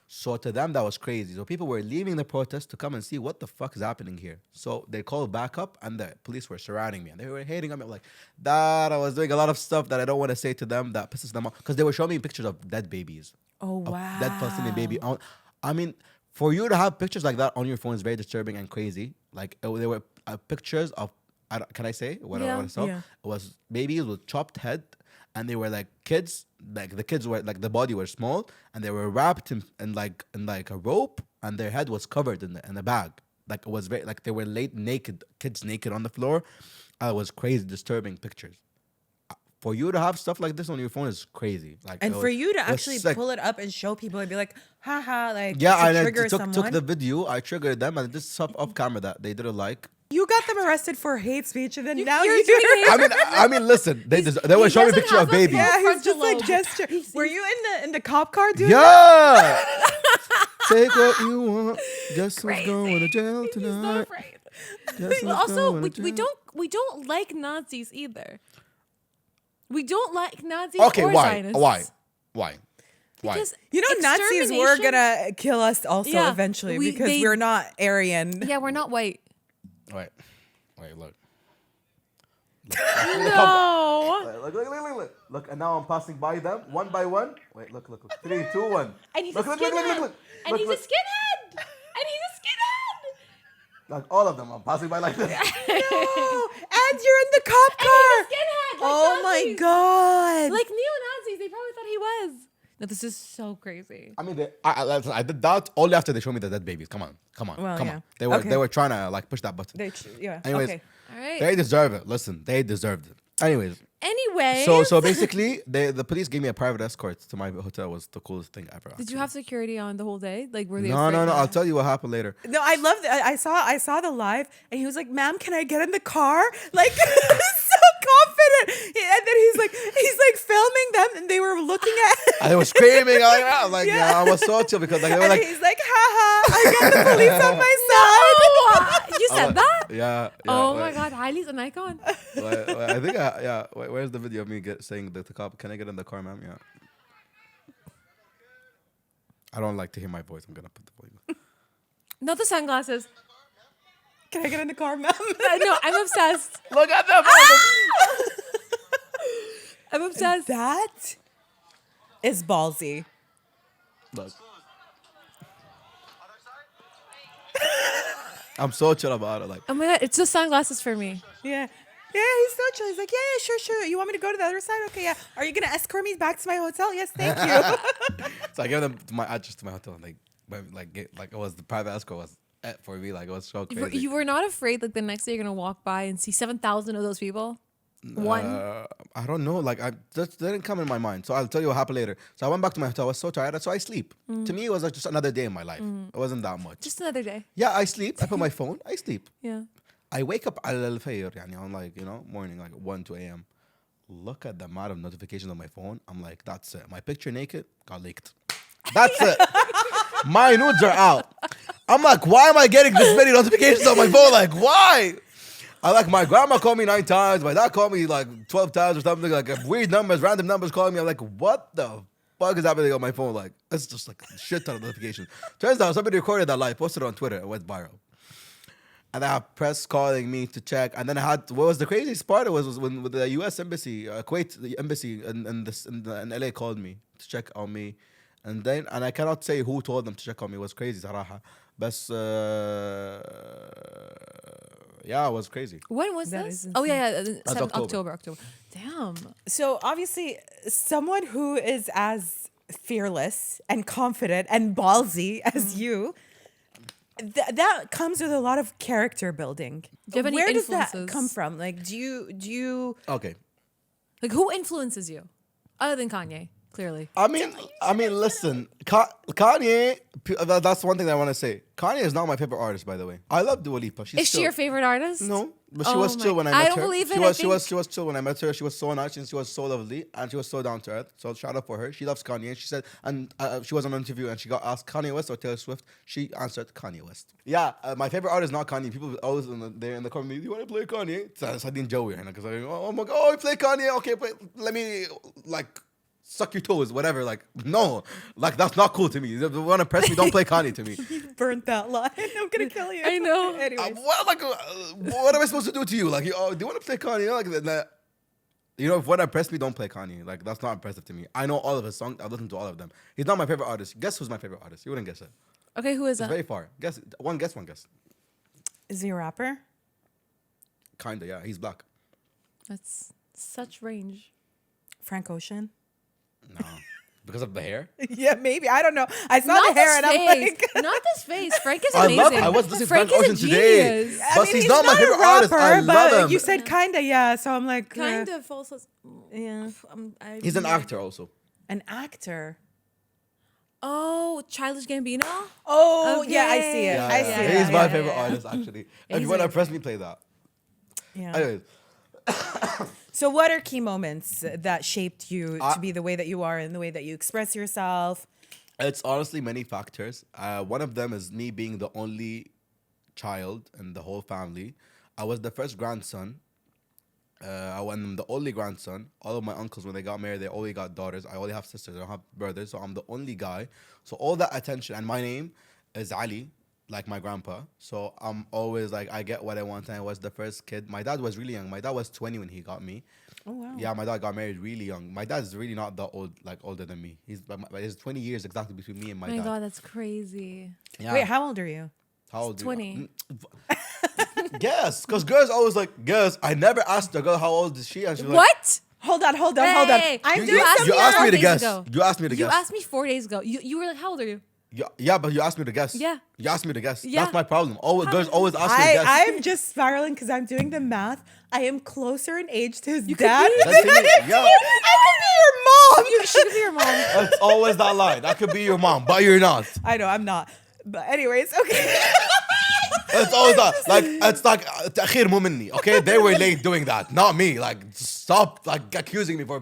Speaker 1: So to them that was crazy. So people were leaving the protest to come and see what the fuck is happening here. So they called backup and the police were surrounding me and they were hating on me like that. I was doing a lot of stuff that I don't want to say to them that pisses them off because they were showing me pictures of dead babies.
Speaker 2: Oh wow.
Speaker 1: Dead Palestinian baby. I mean, for you to have pictures like that on your phone is very disturbing and crazy. Like they were pictures of. Can I say what I saw?
Speaker 2: Yeah.
Speaker 1: It was babies with chopped head, and they were like kids. Like the kids were like the body were small, and they were wrapped in like a rope, and their head was covered in a bag. Like it was very like they were naked, kids naked on the floor. It was crazy, disturbing pictures. For you to have stuff like this on your phone is crazy. Like,
Speaker 2: And for you to actually
Speaker 1: sick.
Speaker 2: pull it up and show people and be like, haha, like
Speaker 1: Yeah,
Speaker 2: to
Speaker 1: and I
Speaker 2: trigger
Speaker 1: took
Speaker 2: someone.
Speaker 1: the video. I triggered them, and this stuff off camera that they didn't like.
Speaker 2: You got them arrested for hate speech, and then now
Speaker 3: you're
Speaker 2: you
Speaker 3: doing hate
Speaker 1: I mean, listen. They were showing me a picture of babies.
Speaker 2: Yeah, he's
Speaker 3: Frontal
Speaker 2: just like
Speaker 3: lobe.
Speaker 2: gesture. Were you in the cop car doing
Speaker 1: Yeah. Take what you want. Guess who's going to jail
Speaker 3: He's
Speaker 1: tonight?
Speaker 3: not afraid.
Speaker 1: Guess
Speaker 3: But
Speaker 1: who's
Speaker 3: also,
Speaker 1: going to
Speaker 3: we
Speaker 1: jail?
Speaker 3: don't like Nazis either. We don't like Nazis
Speaker 1: Okay,
Speaker 3: or
Speaker 1: why?
Speaker 3: Zionists.
Speaker 1: Why?
Speaker 3: Because
Speaker 2: You know, Nazis were
Speaker 3: extermination-
Speaker 2: gonna kill us also
Speaker 3: Yeah,
Speaker 2: eventually
Speaker 3: we-
Speaker 2: because
Speaker 3: they-
Speaker 2: we're not Aryan.
Speaker 3: Yeah, we're not white.
Speaker 1: Wait, look.
Speaker 3: No.
Speaker 1: Look, and now I'm passing by them one by one. Wait, look. 3, 2, 1.
Speaker 3: And he's
Speaker 1: Look,
Speaker 3: a
Speaker 1: look,
Speaker 3: skinhead.
Speaker 1: look, look, look.
Speaker 3: And
Speaker 1: Look,
Speaker 3: he's
Speaker 1: look.
Speaker 3: a skinhead. And he's a skinhead.
Speaker 1: Like all of them, I'm passing by like this.
Speaker 2: No, and you're in the cop car.
Speaker 3: And he's a skinhead. Like
Speaker 2: Oh my
Speaker 3: Nazis.
Speaker 2: god!
Speaker 3: Like neo-Nazis, they probably thought he was. No, this is so crazy.
Speaker 1: I mean, I did that only after they showed me the dead babies. Come on.
Speaker 2: Well, yeah.
Speaker 1: On.
Speaker 2: Okay.
Speaker 1: They were trying to like push that button.
Speaker 2: Yeah.
Speaker 1: Anyways,
Speaker 2: Okay.
Speaker 3: All right.
Speaker 1: they deserve it. Listen, they deserved it. Anyways,
Speaker 3: Anyway.
Speaker 1: so basically, the police gave me a private escort to my hotel. It was the coolest thing ever.
Speaker 3: Did you have security on the whole day? Like, were they?
Speaker 1: No.
Speaker 3: afraid?
Speaker 1: I'll tell you what happened later.
Speaker 2: No, I love that. I saw the live, and he was like, "Ma'am, can I get in the car?" Like so confident. And then he's like filming them, and they were looking at.
Speaker 1: I was screaming. I was like, yeah, I was so chill because like they were
Speaker 2: And
Speaker 1: like,
Speaker 2: he's like, "Haha, I got the police on my side."
Speaker 3: You said that?
Speaker 1: yeah.
Speaker 3: Oh
Speaker 1: wait,
Speaker 3: my God, Ali's an icon.
Speaker 1: wait, I think Wait, where's the video of me saying the cop? Can I get in the car, ma'am? Yeah. I don't like to hear my voice. I'm gonna put the volume.
Speaker 3: Not the sunglasses.
Speaker 2: Can I get in the car, ma'am?
Speaker 3: No, I'm obsessed.
Speaker 1: Look at them.
Speaker 3: I'm obsessed.
Speaker 2: That is ballsy.
Speaker 1: Look. I'm so chill about it. Like,
Speaker 3: Oh my God, it's the sunglasses for me.
Speaker 2: Yeah. Yeah, he's so chill. He's like, yeah, sure. You want me to go to the other side? Okay, yeah. Are you gonna escort me back to my hotel? Yes, thank you.
Speaker 1: so I gave them my address to my hotel. And like it was the private escort was it for me. Like it was so crazy.
Speaker 3: You were not afraid like the next day you're gonna walk by and see 7,000 of those people? One.
Speaker 1: I don't know. Like I that didn't come in my mind. So I'll tell you what happened later. So I went back to my hotel. I was so tired, so I sleep. To me, it was like just another day in my life. It wasn't that much.
Speaker 3: Just another day.
Speaker 1: Yeah, I sleep. I put my phone. I sleep.
Speaker 3: Yeah.
Speaker 1: I wake up Al Khudhair, on like morning like 1 2 a.m. Look at the amount of notifications on my phone. I'm like, that's it. My picture naked got leaked. That's it. My nudes are out. I'm like, why am I getting this many notifications on my phone? Like, why? I like my grandma called me 9 times. My dad called me like 12 times or something. Like weird numbers, random numbers calling me. I'm like, what the fuck is happening on my phone? Like, it's just like a shit ton of notifications. Turns out somebody recorded that live, posted it on Twitter. It went viral. And I had press calling me to check. And then I had, what was the craziest part was when the U.S. embassy, Kuwait, the embassy in LA called me to check on me. And I cannot say who told them to check on me. It was crazy, صراحة. But yeah, it was crazy.
Speaker 3: When was
Speaker 2: That
Speaker 3: this?
Speaker 2: is
Speaker 3: Oh yeah,
Speaker 1: That's
Speaker 3: 7th
Speaker 1: October.
Speaker 3: October. Damn.
Speaker 2: So obviously, someone who is as fearless and confident and ballsy as you, that comes with a lot of character building.
Speaker 3: Do you have any
Speaker 2: Where does that
Speaker 3: influences?
Speaker 2: come from? Like, do you?
Speaker 1: Okay.
Speaker 3: Like who influences you? Other than Kanye. Clearly.
Speaker 1: I mean, listen, Kanye. That's one thing that I want to say. Kanye is not my favorite artist, by the way. I love Dua Lipa.
Speaker 3: Is she your favorite artist?
Speaker 1: No, but she
Speaker 3: Oh
Speaker 1: was
Speaker 3: my-
Speaker 1: chill when I
Speaker 3: I
Speaker 1: met
Speaker 3: don't
Speaker 1: her.
Speaker 3: believe it,
Speaker 1: She
Speaker 3: I
Speaker 1: was
Speaker 3: think-
Speaker 1: chill when I met her. She was so nice and she was so lovely and she was so down to earth. So shout out for her. She loves Kanye. She said, and she was on an interview and she got asked Kanye West or Taylor Swift. She answered Kanye West. Yeah, my favorite artist is not Kanye. People always they're in the comment. You want to play Kanye? Sadin Joey, because oh my god, oh you play Kanye? Okay, let me like. Suck your toes, whatever. Like, no, like that's not cool to me. If you want to press me, don't play Kanye to me.
Speaker 2: Burnt that line. I'm gonna kill you.
Speaker 3: I know.
Speaker 2: Anyways.
Speaker 1: What am I supposed to do to you? Like, do you want to play Kanye? Like that. You know, if when I press me, don't play Kanye. Like, that's not impressive to me. I know all of his songs. I've listened to all of them. He's not my favorite artist. Guess who's my favorite artist? You wouldn't guess it.
Speaker 3: Okay, who is
Speaker 1: It's
Speaker 3: that?
Speaker 1: very far. Guess. One guess.
Speaker 2: Is he a rapper?
Speaker 1: Kinda, yeah. He's black.
Speaker 3: That's such range.
Speaker 2: Frank Ocean?
Speaker 1: No. Because of the hair?
Speaker 2: Yeah, maybe. I don't know. I saw
Speaker 3: Not
Speaker 2: the hair
Speaker 3: this
Speaker 2: and I'm
Speaker 3: face.
Speaker 2: like,
Speaker 3: Not this face. Frank is
Speaker 1: I
Speaker 3: amazing.
Speaker 1: love. I was listening to Frank
Speaker 3: is a
Speaker 1: Ocean today.
Speaker 3: genius.
Speaker 1: But he's not my favorite artist. I love him.
Speaker 2: You said kinda, yeah. So I'm like,
Speaker 3: Kind of false.
Speaker 2: yeah.
Speaker 1: He's an actor also.
Speaker 2: An actor.
Speaker 3: Oh, Childish Gambino.
Speaker 2: Oh, yeah, I see it.
Speaker 3: Yeah,
Speaker 2: I see it.
Speaker 1: He's my
Speaker 3: yeah,
Speaker 1: favorite
Speaker 3: yeah.
Speaker 1: artist, actually. If
Speaker 3: he's
Speaker 1: you want to
Speaker 3: amazing.
Speaker 1: press me, play that.
Speaker 2: Yeah.
Speaker 1: Anyways,
Speaker 2: So, what are key moments that shaped you
Speaker 1: I-
Speaker 2: to be the way that you are and the way that you express yourself?
Speaker 1: it's honestly many factors. One of them is me being the only child in the whole family. I was the first grandson. I'm the only grandson. All of my uncles, when they got married, they only got daughters. I only have sisters. I don't have brothers, so I'm the only guy. So all that attention, and my name is Ali, like my grandpa. So I'm always like, I get what I want, and I was the first kid. My dad was really young. My dad was 20 when he got me.
Speaker 2: Oh, wow.
Speaker 1: Yeah, my dad got married really young. My dad's really not that old, like older than me. He's 20 years exactly between me and my
Speaker 3: My
Speaker 1: dad.
Speaker 3: God, that's crazy.
Speaker 1: Yeah.
Speaker 2: Wait, how old are you?
Speaker 1: How old?
Speaker 3: 20.
Speaker 1: Guess, because girls always like guess. I never asked a girl how old is she, and she's like,
Speaker 3: What?
Speaker 2: Hold on.
Speaker 3: Hey,
Speaker 2: I'm
Speaker 1: You,
Speaker 2: doing
Speaker 1: you,
Speaker 2: some
Speaker 1: you asked me to
Speaker 3: days
Speaker 1: guess.
Speaker 3: ago.
Speaker 1: You asked me to
Speaker 3: You
Speaker 1: guess.
Speaker 3: asked me 4 days ago. You were like, how old are you?
Speaker 1: Yeah, but you asked me to guess.
Speaker 3: Yeah.
Speaker 1: You asked me to guess.
Speaker 3: Yeah.
Speaker 1: That's my problem. Always, girls always ask me to guess.
Speaker 2: I'm just spiraling because I'm doing the math. I am closer in age to his
Speaker 3: could
Speaker 2: dad
Speaker 3: be.
Speaker 2: than
Speaker 1: That's
Speaker 2: I
Speaker 1: it,
Speaker 2: am
Speaker 1: yeah.
Speaker 2: to you. I could be your mom.
Speaker 3: She could be your mom.
Speaker 1: It's always that line. That could be your mom, but you're not.
Speaker 2: I know I'm not. But anyways, okay.
Speaker 1: It's always that. Like, it's like, تأخير مو مني, okay? They were late doing that, not me. Like, stop like accusing me for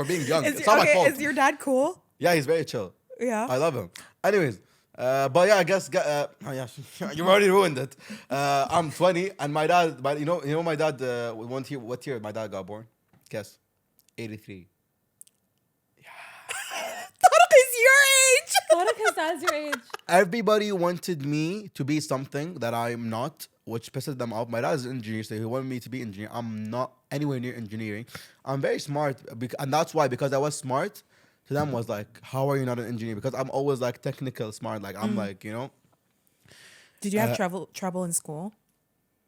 Speaker 1: being young. It's not my fault.
Speaker 2: Is your dad cool?
Speaker 1: Yeah, he's very chill.
Speaker 2: Yeah.
Speaker 1: I love him. Anyways, but yeah, I guess oh yeah, you already ruined it. I'm 20, and my dad. But you know, my dad. What year my dad got born? Guess. 83.
Speaker 2: Tarek is your age.
Speaker 3: What if his dad's your age?
Speaker 1: Everybody wanted me to be something that I'm not, which pisses them off. My dad is an engineer, so he wanted me to be engineer. I'm not anywhere near engineering. I'm very smart, and that's why, because I was smart, to them was like, how are you not an engineer? Because I'm always like technical smart. Like I'm like,
Speaker 2: Did you have trouble in school?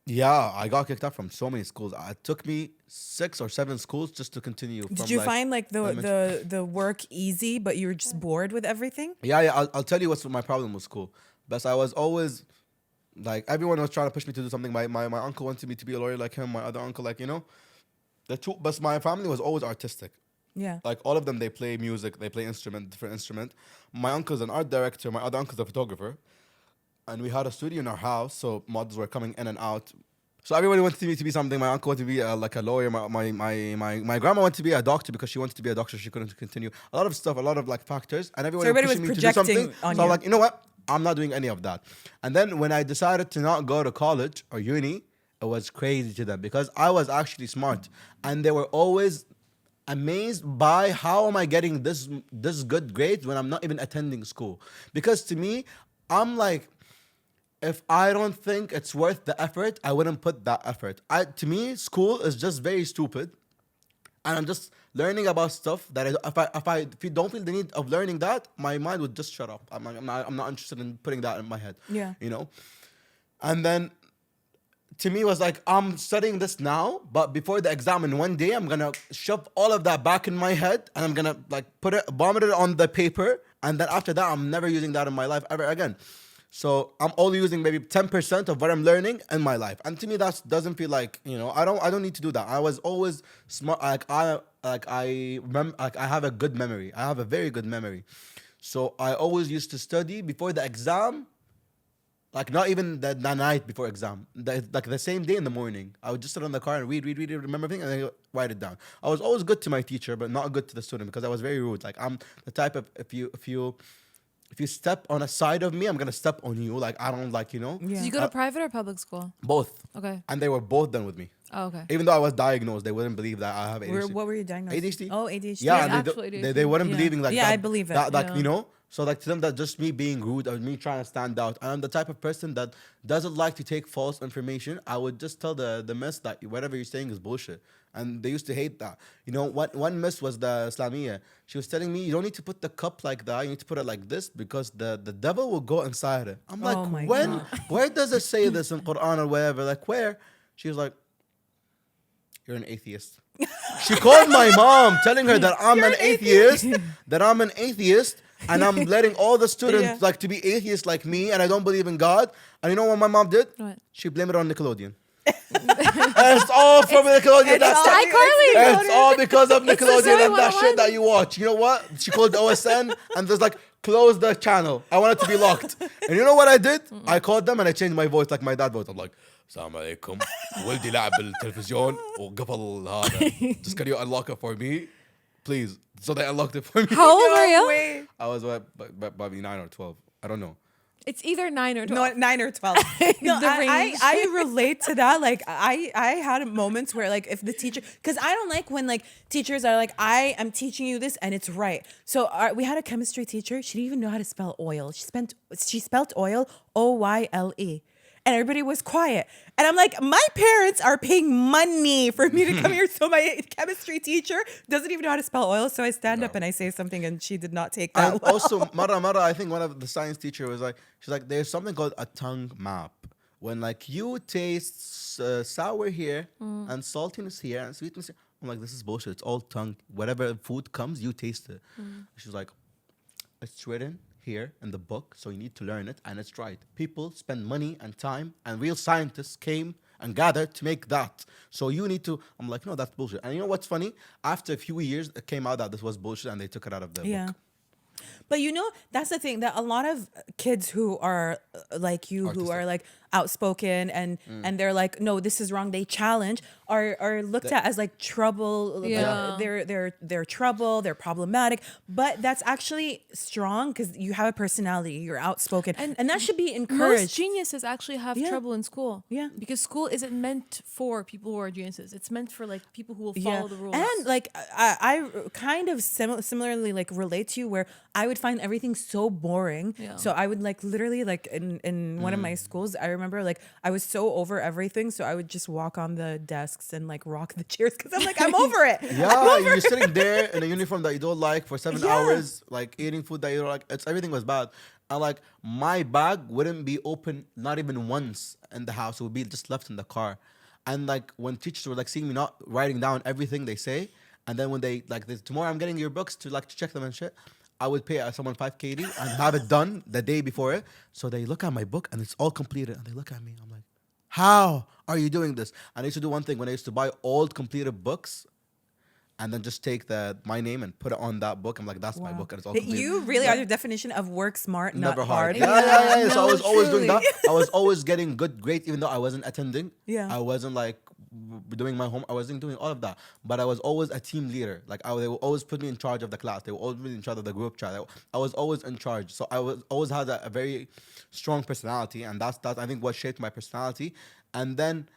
Speaker 1: Yeah, I got kicked out from so many schools. It took me 6 or 7 schools just to continue.
Speaker 2: Did
Speaker 1: from,
Speaker 2: you
Speaker 1: like,
Speaker 2: find like
Speaker 1: elementary-
Speaker 2: the work easy, but you were just bored with everything?
Speaker 1: Yeah, I'll tell you what's my problem with school. But I was always like, everyone was trying to push me to do something. My uncle wanted me to be a lawyer like him. My other uncle, like, the two. But my family was always artistic.
Speaker 2: Yeah.
Speaker 1: Like all of them, they play music, they play different instrument. My uncle's an art director. My other uncle's a photographer. And we had a studio in our house, so models were coming in and out. So everybody wanted me to be something. My uncle wanted to be like a lawyer. My grandma wanted to be a doctor because she wanted to be a doctor. She couldn't continue. A lot of stuff, a lot of like factors, and everybody,
Speaker 2: everybody
Speaker 1: was
Speaker 2: was
Speaker 1: pushing me to do
Speaker 2: projecting
Speaker 1: something.
Speaker 2: on
Speaker 1: So I'm
Speaker 2: you.
Speaker 1: like, you know what? I'm not doing any of that. And then when I decided to not go to college or uni, it was crazy to them because I was actually smart, and they were always amazed by how am I getting this good grades when I'm not even attending school. Because to me, I'm like, if I don't think it's worth the effort, I wouldn't put that effort. To me, school is just very stupid, and I'm just learning about stuff that if you don't feel the need of learning that, my mind would just shut up. I'm not interested in putting that in my head.
Speaker 2: Yeah.
Speaker 1: And then to me, it was like, I'm studying this now, but before the exam in one day, I'm gonna shove all of that back in my head, and I'm gonna like vomit it on the paper, and then after that, I'm never using that in my life ever again. So I'm only using maybe 10% of what I'm learning in my life. And to me, that doesn't feel like, I don't need to do that. I was always smart. I have a good memory. I have a very good memory. So I always used to study before the exam. Like not even the night before exam, like the same day in the morning. I would just sit on the car and read, remember everything, and then write it down. I was always good to my teacher, but not good to the student because I was very rude. Like I'm the type of if you step on a side of me, I'm gonna step on you. Like I don't like
Speaker 2: Yeah.
Speaker 3: Did you go to private or public school?
Speaker 1: both.
Speaker 3: Okay.
Speaker 1: And they were both done with me.
Speaker 3: Oh, okay.
Speaker 1: Even though I was diagnosed, they wouldn't believe that I have ADHD.
Speaker 2: What were you diagnosed?
Speaker 1: ADHD.
Speaker 2: Oh, ADHD.
Speaker 1: Yeah,
Speaker 3: Yes,
Speaker 1: and
Speaker 3: actual
Speaker 1: they
Speaker 3: ADHD.
Speaker 1: weren't
Speaker 2: Yeah.
Speaker 1: believing like
Speaker 2: Yeah,
Speaker 1: that,
Speaker 2: I believe it.
Speaker 1: That, like
Speaker 3: Yeah.
Speaker 1: so like to them that's just me being rude or me trying to stand out. And I'm the type of person that doesn't like to take false information. I would just tell the miss that whatever you're saying is bullshit. And they used to hate that. One miss was the Islamia. She was telling me you don't need to put the cup like that. You need to put it like this because the devil will go inside it. I'm like,
Speaker 2: Oh my
Speaker 1: when?
Speaker 2: God.
Speaker 1: Where does it say this in Quran or whatever? Like where? She was like, you're an atheist. She called my mom, telling her that I'm an atheist, and I'm letting all the students
Speaker 2: Yeah.
Speaker 1: like to be atheists like me, and I don't believe in God. And you know what my mom did?
Speaker 3: What?
Speaker 1: She blamed it on Nickelodeon. And it's all from Nickelodeon.
Speaker 2: It's all
Speaker 1: It's all because of Nickelodeon
Speaker 3: Zoe
Speaker 1: and that
Speaker 3: 101.
Speaker 1: shit that you watch. You know what? She called the OSN and there's like, close the channel. I want it to be locked. And you know what I did? I called them and I changed my voice like my dad voice. I'm like, السلام عليكم ولدي لعب بالتلفزيون وقفل هذا. Just can you unlock it for me? Please. So they unlocked it for me.
Speaker 3: How old are you?
Speaker 2: Wait.
Speaker 1: I was probably 9 or 12. I don't know.
Speaker 3: It's either 9 or 12.
Speaker 2: No, 9 or 12. No,
Speaker 3: The range.
Speaker 2: I relate to that. Like I had moments where like if the teacher, because I don't like when like teachers are like, I am teaching you this and it's right. So we had a chemistry teacher. She didn't even know how to spell oil. She spelled oil OYLE. And everybody was quiet. And I'm like, my parents are paying money for me to come here. So my chemistry teacher doesn't even know how to spell oil. So I stand up and I say something and she did not take that
Speaker 1: And
Speaker 2: well.
Speaker 1: also, Mara, I think one of the science teacher was like, she's like, there's something called a tongue map. When like you taste sour here and saltiness here and sweetness here. I'm like, this is bullshit. It's all tongue. Whatever food comes, you taste it. She's like, it's written here in the book, so you need to learn it, and it's right. People spend money and time, and real scientists came and gathered to make that. So you need to. I'm like, no, that's bullshit. And you know what's funny? After a few years, it came out that this was bullshit, and they took it out of the book.
Speaker 2: But that's the thing, that a lot of kids who are like you, who are like outspoken and they're like, no, this is wrong, they challenge, are looked at as like trouble.
Speaker 3: Yeah.
Speaker 2: They're trouble, they're problematic. But that's actually strong because you have a personality, you're outspoken, and that should be encouraged.
Speaker 3: Most geniuses actually have trouble in school.
Speaker 2: Yeah.
Speaker 3: Because school isn't meant for people who are geniuses. It's meant for like people who will follow the rules.
Speaker 2: And like I kind of similarly like relate to you, where I would find everything so boring.
Speaker 3: Yeah.
Speaker 2: So I would like literally like in one of my schools, I remember like I was so over everything. So I would just walk on the desks and like rock the chairs because I'm like, I'm over it.
Speaker 1: Yeah, you're sitting there in a uniform that you don't like for 7 hours, like eating food that you don't like. Everything was bad. And like my bag wouldn't be open, not even once in the house. It would be just left in the car. And like when teachers were like seeing me not writing down everything they say, and then when they like, tomorrow I'm getting your books to check them and shit, I would pay someone 5 KD and have it done the day before it. So they look at my book and it's all completed, and they look at me. I'm like, how are you doing this? And I used to do one thing when I used to buy old completed books, and then just take my name and put it on that book. I'm like, that's my book, and it's all completed.
Speaker 2: You really are the definition of work smart, not
Speaker 1: Never
Speaker 2: hard.
Speaker 1: Yeah. So I
Speaker 3: No,
Speaker 1: was always doing
Speaker 3: truly.
Speaker 1: that. I was always getting good grades, even though I wasn't attending.
Speaker 2: Yeah.
Speaker 1: I wasn't like doing my home. I wasn't doing all of that. But I was always a team leader. Like they would always put me in charge of the class. They would always put me in charge of the group chat. I was always in charge. So I was always had a very strong personality, and that's I think what shaped my personality. And then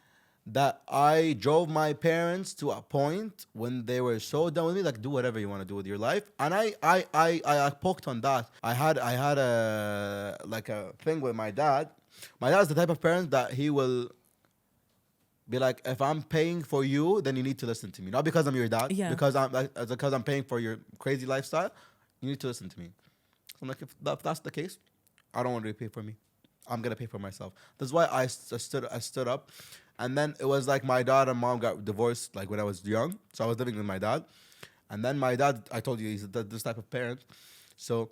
Speaker 1: that I drove my parents to a point when they were so done with me, like, do whatever you want to do with your life. And I poked on that. I had a thing with my dad. My dad's the type of parent that he will be like, if I'm paying for you, then you need to listen to me. Not because I'm your dad, because I'm paying for your crazy lifestyle. You need to listen to me. So I'm like, if that's the case, I don't want you to pay for me. I'm gonna pay for myself. That's why I stood up. And then it was like my dad and mom got divorced like when I was young. So I was living with my dad. And then my dad, I told you, he's this type of parent. So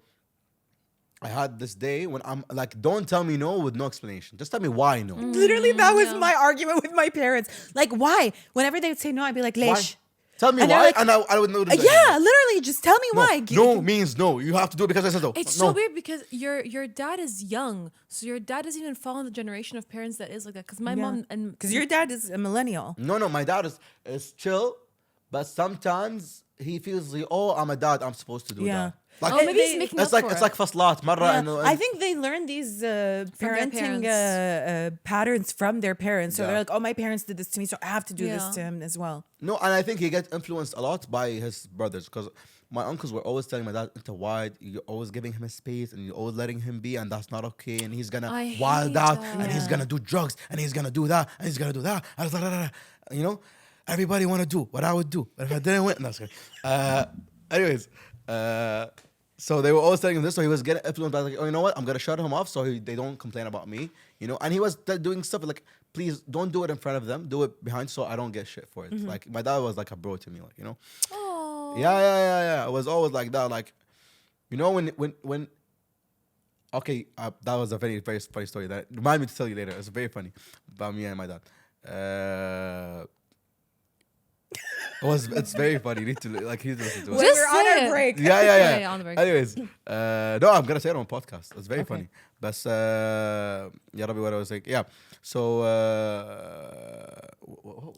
Speaker 1: I had this day when I'm like, don't tell me no with no explanation. Just tell me why no.
Speaker 2: Literally, that was
Speaker 3: Yeah.
Speaker 2: my argument with my parents. Like, why? Whenever they would say no, I'd be like,
Speaker 1: Why?
Speaker 2: Leish.
Speaker 1: Tell me
Speaker 2: And they're
Speaker 1: why,
Speaker 2: like,
Speaker 1: and I would know.
Speaker 2: Yeah, literally, just tell me
Speaker 1: No,
Speaker 2: why.
Speaker 1: no means no. You have to do it because I said so.
Speaker 3: It's
Speaker 1: no.
Speaker 3: so weird because your dad is young, so your dad doesn't even fall in the generation of parents that is like that. Because my mom and
Speaker 2: Because your dad is a millennial.
Speaker 1: No, my dad is chill, but sometimes he feels like, oh, I'm a dad, I'm supposed to do
Speaker 2: Yeah.
Speaker 1: that. Like,
Speaker 3: oh, maybe he's making up
Speaker 1: it's like
Speaker 3: for
Speaker 1: it's
Speaker 3: it.
Speaker 1: like faslat, marra.
Speaker 2: Yeah,
Speaker 1: and
Speaker 2: I think they learn these parenting patterns from their parents. So
Speaker 1: Yeah.
Speaker 2: they're like, oh, my parents did this to me, so I have to do this
Speaker 3: Yeah.
Speaker 2: to him as well.
Speaker 1: no, and I think he gets influenced a lot by his brothers because my uncles were always telling my dad into wide, you're always giving him a space and you're always letting him be, and that's not okay. And he's gonna
Speaker 3: I
Speaker 1: wild
Speaker 3: hate
Speaker 1: out,
Speaker 3: that.
Speaker 1: and he's gonna do drugs, and he's gonna do that, and he's gonna do that. And blah, blah, blah, blah. You know, everybody wanna do what I would do, but if I didn't win, that's good. Anyways, so they were always telling him this, so he was getting influenced by like, oh, you know what? I'm gonna shut him off so they don't complain about me, you know. And he was doing stuff like, please don't do it in front of them, do it behind, so I don't get shit for it. Like my dad was like a bro to me, like, you know.
Speaker 3: Oh.
Speaker 1: Yeah. It was always like that, like, you know, when. Okay, that was a very very funny story that remind me to tell you later. It's very funny about me and my dad. It's very funny. You need to like you need to listen to it.
Speaker 2: When
Speaker 3: Just
Speaker 2: we're on
Speaker 3: say
Speaker 2: our
Speaker 3: it.
Speaker 2: break.
Speaker 1: Yeah.
Speaker 3: Yeah, on the break.
Speaker 1: Anyways, no, I'm gonna say it on podcast. It's very funny. But yeah, Rabbi, what I was saying. Yeah. So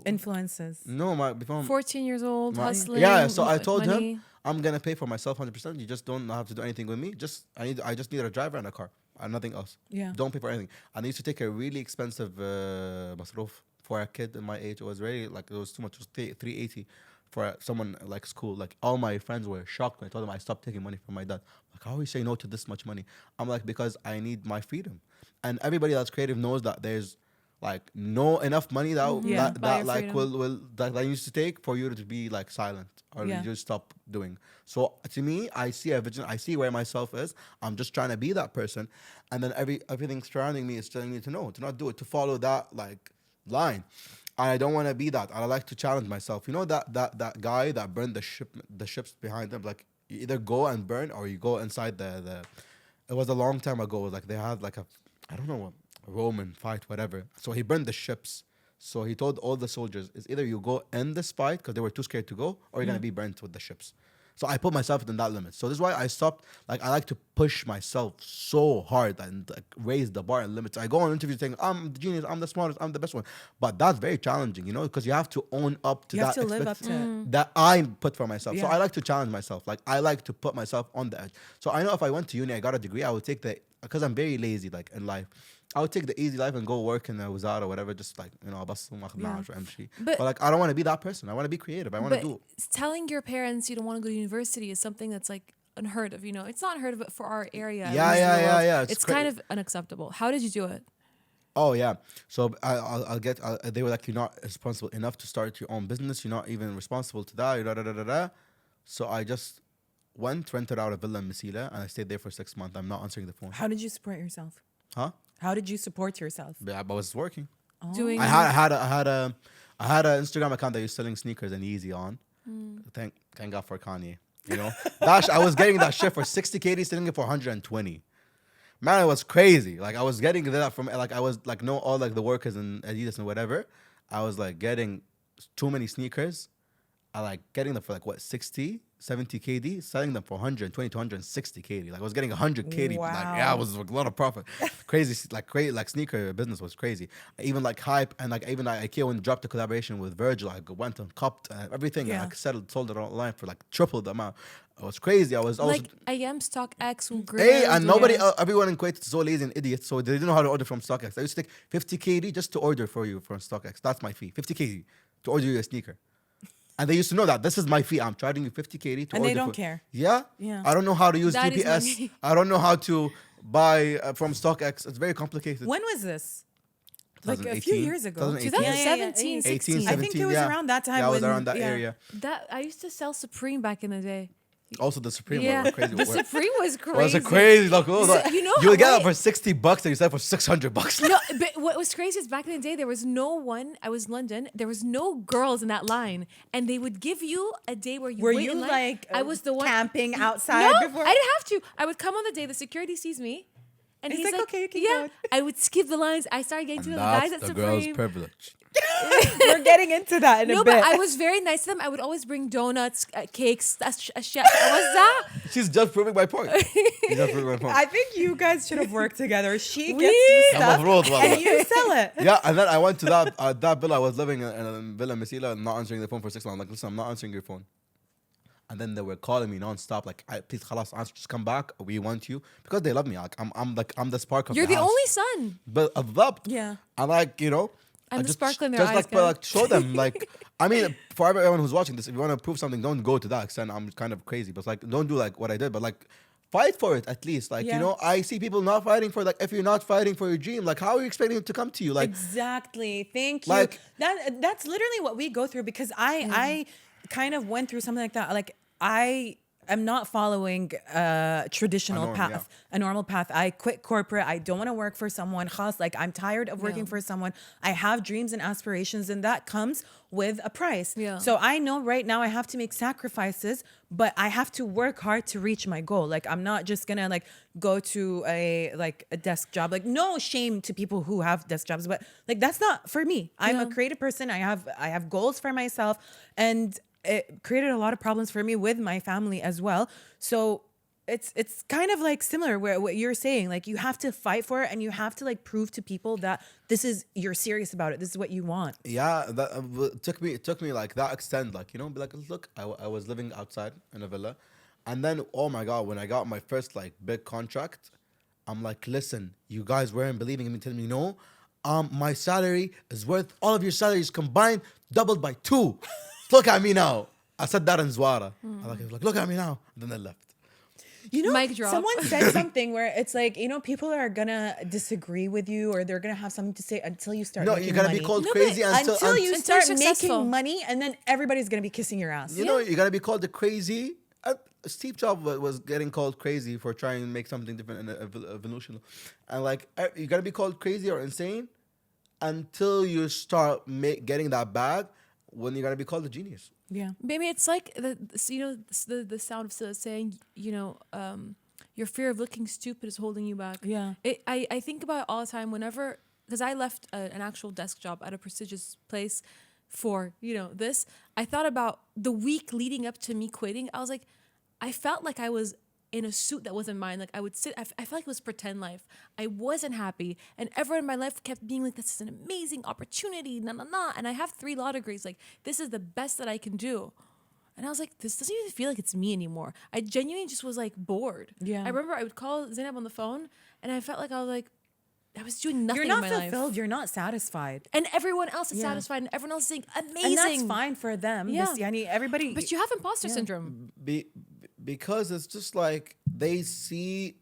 Speaker 2: Influences.
Speaker 1: no, my before
Speaker 3: 14 years old, hustling.
Speaker 1: yeah. So I told
Speaker 3: money.
Speaker 1: him I'm gonna pay for myself 100%. You just don't have to do anything with me. I just need a driver and a car and nothing else.
Speaker 2: Yeah.
Speaker 1: Don't pay for anything. And I used to take a really expensive masroof for a kid in my age. It was really like it was too much. It was 380 for someone like school. Like all my friends were shocked when I told them I stopped taking money from my dad. Like, how you say no to this much money? I'm like, because I need my freedom. And everybody that's creative knows that there's like no enough money that
Speaker 2: Yeah.
Speaker 1: that,
Speaker 3: Buy
Speaker 1: that
Speaker 3: your
Speaker 1: like
Speaker 3: freedom.
Speaker 1: will that I used to take for you to be like silent or
Speaker 2: Yeah.
Speaker 1: you just stop doing. So to me, I see a vision. I see where myself is. I'm just trying to be that person, and then everything surrounding me is telling me to not do it, to follow that like line. I don't want to be that. I like to challenge myself. You know that guy that burned the ships behind him. Like you either go and burn or you go inside the. It was a long time ago. Like they had like I don't know, a Roman fight, whatever. So he burned the ships. So he told all the soldiers, "Is either you go in this fight because they were too scared to go, or you're gonna be burnt with the ships." So I put myself in that limit. So this is why I stopped. Like I like to push myself so hard and like, raise the bar and limits. I go on interviews saying I'm the genius, I'm the smartest, I'm the best one. But that's very challenging, you know, because you have to own up to
Speaker 2: You have
Speaker 1: that
Speaker 2: to live up to it.
Speaker 1: that I put for myself. So
Speaker 2: Yeah.
Speaker 1: I like to challenge myself. Like I like to put myself on the edge. So I know if I went to uni, I got a degree, I would take because I'm very lazy like in life. I would take the easy life and go work in a wizard or whatever, just like, you know, but like I don't want to be that person. I want to be creative. I want to
Speaker 3: But
Speaker 1: do.
Speaker 3: telling your parents you don't want to go to university is something that's like unheard of. You know, it's not unheard of for our area. at
Speaker 1: Yeah,
Speaker 3: least in the
Speaker 1: yeah,
Speaker 3: world.
Speaker 1: yeah.
Speaker 3: It's kind of unacceptable. How did you do it?
Speaker 1: Oh yeah. So I'll get. They were like, you're not responsible enough to start your own business. You're not even responsible to that. Da, da, da, da, da. So I just rented out a villa in Masila, and I stayed there for 6 months. I'm not answering the phone.
Speaker 2: How did you support yourself?
Speaker 1: Huh?
Speaker 2: How did you support yourself?
Speaker 1: Yeah, but I was working.
Speaker 3: Doing
Speaker 1: I had an Instagram account that was selling sneakers and Yeezy on. Thank God for Kanye. You know, I was getting that shit for 60 KD, selling it for 120. Man, it was crazy. Like I was getting that from like I was like all like the workers and Adidas and whatever. I was like getting too many sneakers. I like getting them for like what 60, 70 KD, selling them for 120 to 160 KD. Like I was getting 100 KD. Like yeah, it was like, a lot of profit. Crazy, like sneaker business was crazy. Even like hype and like even like IKEA when dropped the collaboration with Virgil, I went and copped everything.
Speaker 2: Yeah.
Speaker 1: And like sold it online for like triple the amount. It was crazy. I was also
Speaker 3: like IM StockX will grow.
Speaker 1: hey, and nobody, everyone in Kuwait is so lazy and idiots, so they didn't know how to order from StockX. I used to take 50 KD just to order for you from StockX. That's my fee, 50 KD to order you a sneaker. And they used to know that this is my fee. I'm charging you 50 KD to order.
Speaker 2: And they don't care.
Speaker 1: Yeah?
Speaker 2: Yeah.
Speaker 1: I don't know how to use
Speaker 3: That is
Speaker 1: GPS.
Speaker 3: money.
Speaker 1: I don't know how to buy from StockX. It's very complicated.
Speaker 2: When was this? Like a
Speaker 1: 2018,
Speaker 2: few years ago.
Speaker 1: 2018.
Speaker 3: 2017,
Speaker 1: 18,
Speaker 3: 16.
Speaker 2: I think it was
Speaker 1: yeah.
Speaker 2: around that time
Speaker 1: Yeah, I was
Speaker 2: when-
Speaker 1: around that
Speaker 2: yeah.
Speaker 1: area.
Speaker 3: That I used to sell Supreme back in the day.
Speaker 1: Also, the Supreme
Speaker 3: Yeah,
Speaker 1: were crazy.
Speaker 3: the Supreme was crazy.
Speaker 1: Was it crazy? Like,
Speaker 3: You know
Speaker 1: you would get
Speaker 3: how-
Speaker 1: it for $60 and you sell it for $600.
Speaker 3: No, but what was crazy is back in the day, there was no one. I was in London. There was no girls in that line, and they would give you a day where you
Speaker 2: Were
Speaker 3: wait
Speaker 2: you
Speaker 3: in line.
Speaker 2: like
Speaker 3: I was the one
Speaker 2: camping outside
Speaker 3: No,
Speaker 2: before?
Speaker 3: I didn't have to. I would come on the day the security sees me, and
Speaker 2: He's
Speaker 3: he's,
Speaker 2: like,
Speaker 3: like,
Speaker 2: "Okay, you can
Speaker 3: yeah.
Speaker 2: go."
Speaker 3: I would skip the lines. I started getting to know the guys at Supreme.
Speaker 1: privilege.
Speaker 2: We're getting into that in
Speaker 3: No,
Speaker 2: a bit.
Speaker 3: but I was very nice to them. I would always bring donuts, cakes, a chef. What's that?
Speaker 1: She's just proving my point. She's just proving my point.
Speaker 2: I think you guys should have worked together. She
Speaker 3: We-
Speaker 2: gets you
Speaker 1: I'm
Speaker 2: stuff
Speaker 1: abroad, wallah.
Speaker 2: and you sell it.
Speaker 1: Yeah, and then I went to that villa. I was living in a villa Masila, not answering the phone for 6 months. I'm like, listen, I'm not answering your phone. And then they were calling me non-stop, like, please, khalas, answer, just come back. We want you because they love me. Like, I'm the spark of
Speaker 3: You're the
Speaker 1: house.
Speaker 3: only son.
Speaker 1: But بالضبط.
Speaker 2: Yeah.
Speaker 1: And like, you know,
Speaker 3: I'm
Speaker 1: I
Speaker 3: the
Speaker 1: just,
Speaker 3: sparkle in their
Speaker 1: just
Speaker 3: eyes,
Speaker 1: like,
Speaker 3: guys.
Speaker 1: like show them. Like, I mean, for everyone who's watching this, if you want to prove something, don't go to that extent. I'm kind of crazy, but it's like, don't do like what I did, but like, fight for it at least. Like,
Speaker 2: Yeah.
Speaker 1: you know, I see people not fighting for, like, if you're not fighting for your dream, like, how are you expecting it to come to you? Like,
Speaker 2: Exactly. Thank you.
Speaker 1: Like-
Speaker 2: That's literally what we go through because I kind of went through something like that. Like I am not following a traditional path, a normal path. I quit corporate. I don't want to work for someone. Khas, like I'm tired of working for someone. I have dreams and aspirations, and that comes with a price.
Speaker 3: Yeah.
Speaker 2: So I know right now I have to make sacrifices, but I have to work hard to reach my goal. Like I'm not just gonna like go to a desk job. Like no shame to people who have desk jobs, but like that's not for me. I'm a creative person. I have goals for myself, and it created a lot of problems for me with my family as well. So it's kind of like similar where what you're saying, like you have to fight for it and you have to like prove to people that you're serious about it. This is what you want.
Speaker 1: yeah, that it took me like that extent, like, you know, be like, look, I was living outside in a villa, and then, oh my God, when I got my first like big contract, I'm like, listen, you guys weren't believing in me, telling me no. My salary is worth all of your salaries combined, doubled by 2. Look at me now. I said that in Zwara. I like, look at me now. And then they left.
Speaker 2: You know,
Speaker 3: Mic drop.
Speaker 2: someone said something where it's like, you know, people are gonna disagree with you or they're gonna have something to say until you start
Speaker 1: No,
Speaker 2: making
Speaker 1: you gotta
Speaker 2: money.
Speaker 1: be called
Speaker 3: No,
Speaker 1: crazy
Speaker 3: but
Speaker 2: until you
Speaker 3: Until
Speaker 2: start
Speaker 3: you're successful.
Speaker 2: making money, and then everybody's gonna be kissing your ass.
Speaker 1: You know, you gotta be called the crazy. Steve Jobs was getting called crazy for trying to make something different and evolutional, and like you gotta be called crazy or insane until you start getting that bag. When you gotta be called a genius.
Speaker 2: Yeah.
Speaker 3: Maybe it's like the sound of saying, your fear of looking stupid is holding you back.
Speaker 2: Yeah.
Speaker 3: I think about it all the time whenever, because I left an actual desk job at a prestigious place for, this. I thought about the week leading up to me quitting. I was like, I felt like I was in a suit that wasn't mine. Like I would sit, I felt like it was pretend life. I wasn't happy. And everyone in my life kept being like, this is an amazing opportunity, And I have 3 law degrees. Like, this is the best that I can do. And I was like, this doesn't even feel like it's me anymore. I genuinely just was like bored.
Speaker 2: Yeah.
Speaker 3: I remember I would call Zainab on the phone and I felt like I was doing nothing
Speaker 2: You're not
Speaker 3: in my
Speaker 2: fulfilled.
Speaker 3: life.
Speaker 2: You're not satisfied.
Speaker 3: And everyone else is
Speaker 2: Yeah.
Speaker 3: satisfied and everyone else is saying,
Speaker 2: And
Speaker 3: amazing.
Speaker 2: that's fine for them.
Speaker 3: Yeah.
Speaker 2: Yani, everybody.
Speaker 3: But you have imposter syndrome.
Speaker 1: Because it's just like they see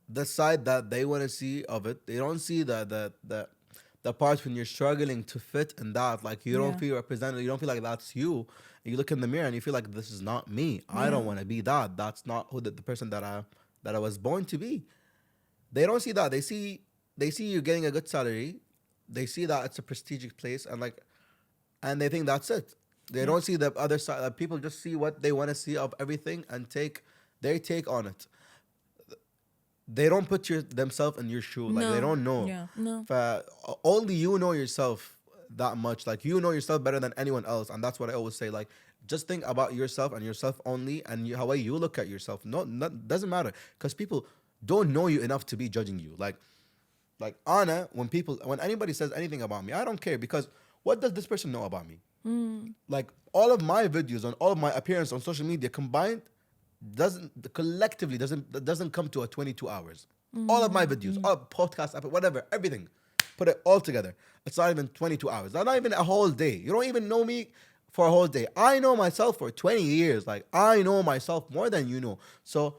Speaker 1: the side that they want to see of it. They don't see the part when you're struggling to fit in that. Like you don't
Speaker 2: Yeah.
Speaker 1: feel represented. You don't feel like that's you. You look in the mirror and you feel like this is not me. I don't want to be that. That's not who the person that I was born to be. They don't see that. They see you getting a good salary. They see that it's a prestigious place and they think that's it. They don't see the other side. People just see what they want to see of everything and take their take on it. They don't put themselves in your shoe. Like they
Speaker 3: No.
Speaker 1: don't know.
Speaker 2: Yeah.
Speaker 3: No.
Speaker 1: Only you know yourself that much. Like you know yourself better than anyone else, and that's what I always say. Like just think about yourself and yourself only, and how you look at yourself. Doesn't matter because people don't know you enough to be judging you. Like Anna, when anybody says anything about me, I don't care because what does this person know about me? Like all of my videos and all of my appearance on social media combined doesn't come to a 22 hours. All of my videos, all podcasts, whatever, everything, put it all together. It's not even 22 hours. Not even a whole day. You don't even know me for a whole day. I know myself for 20 years. Like I know myself more than you know. So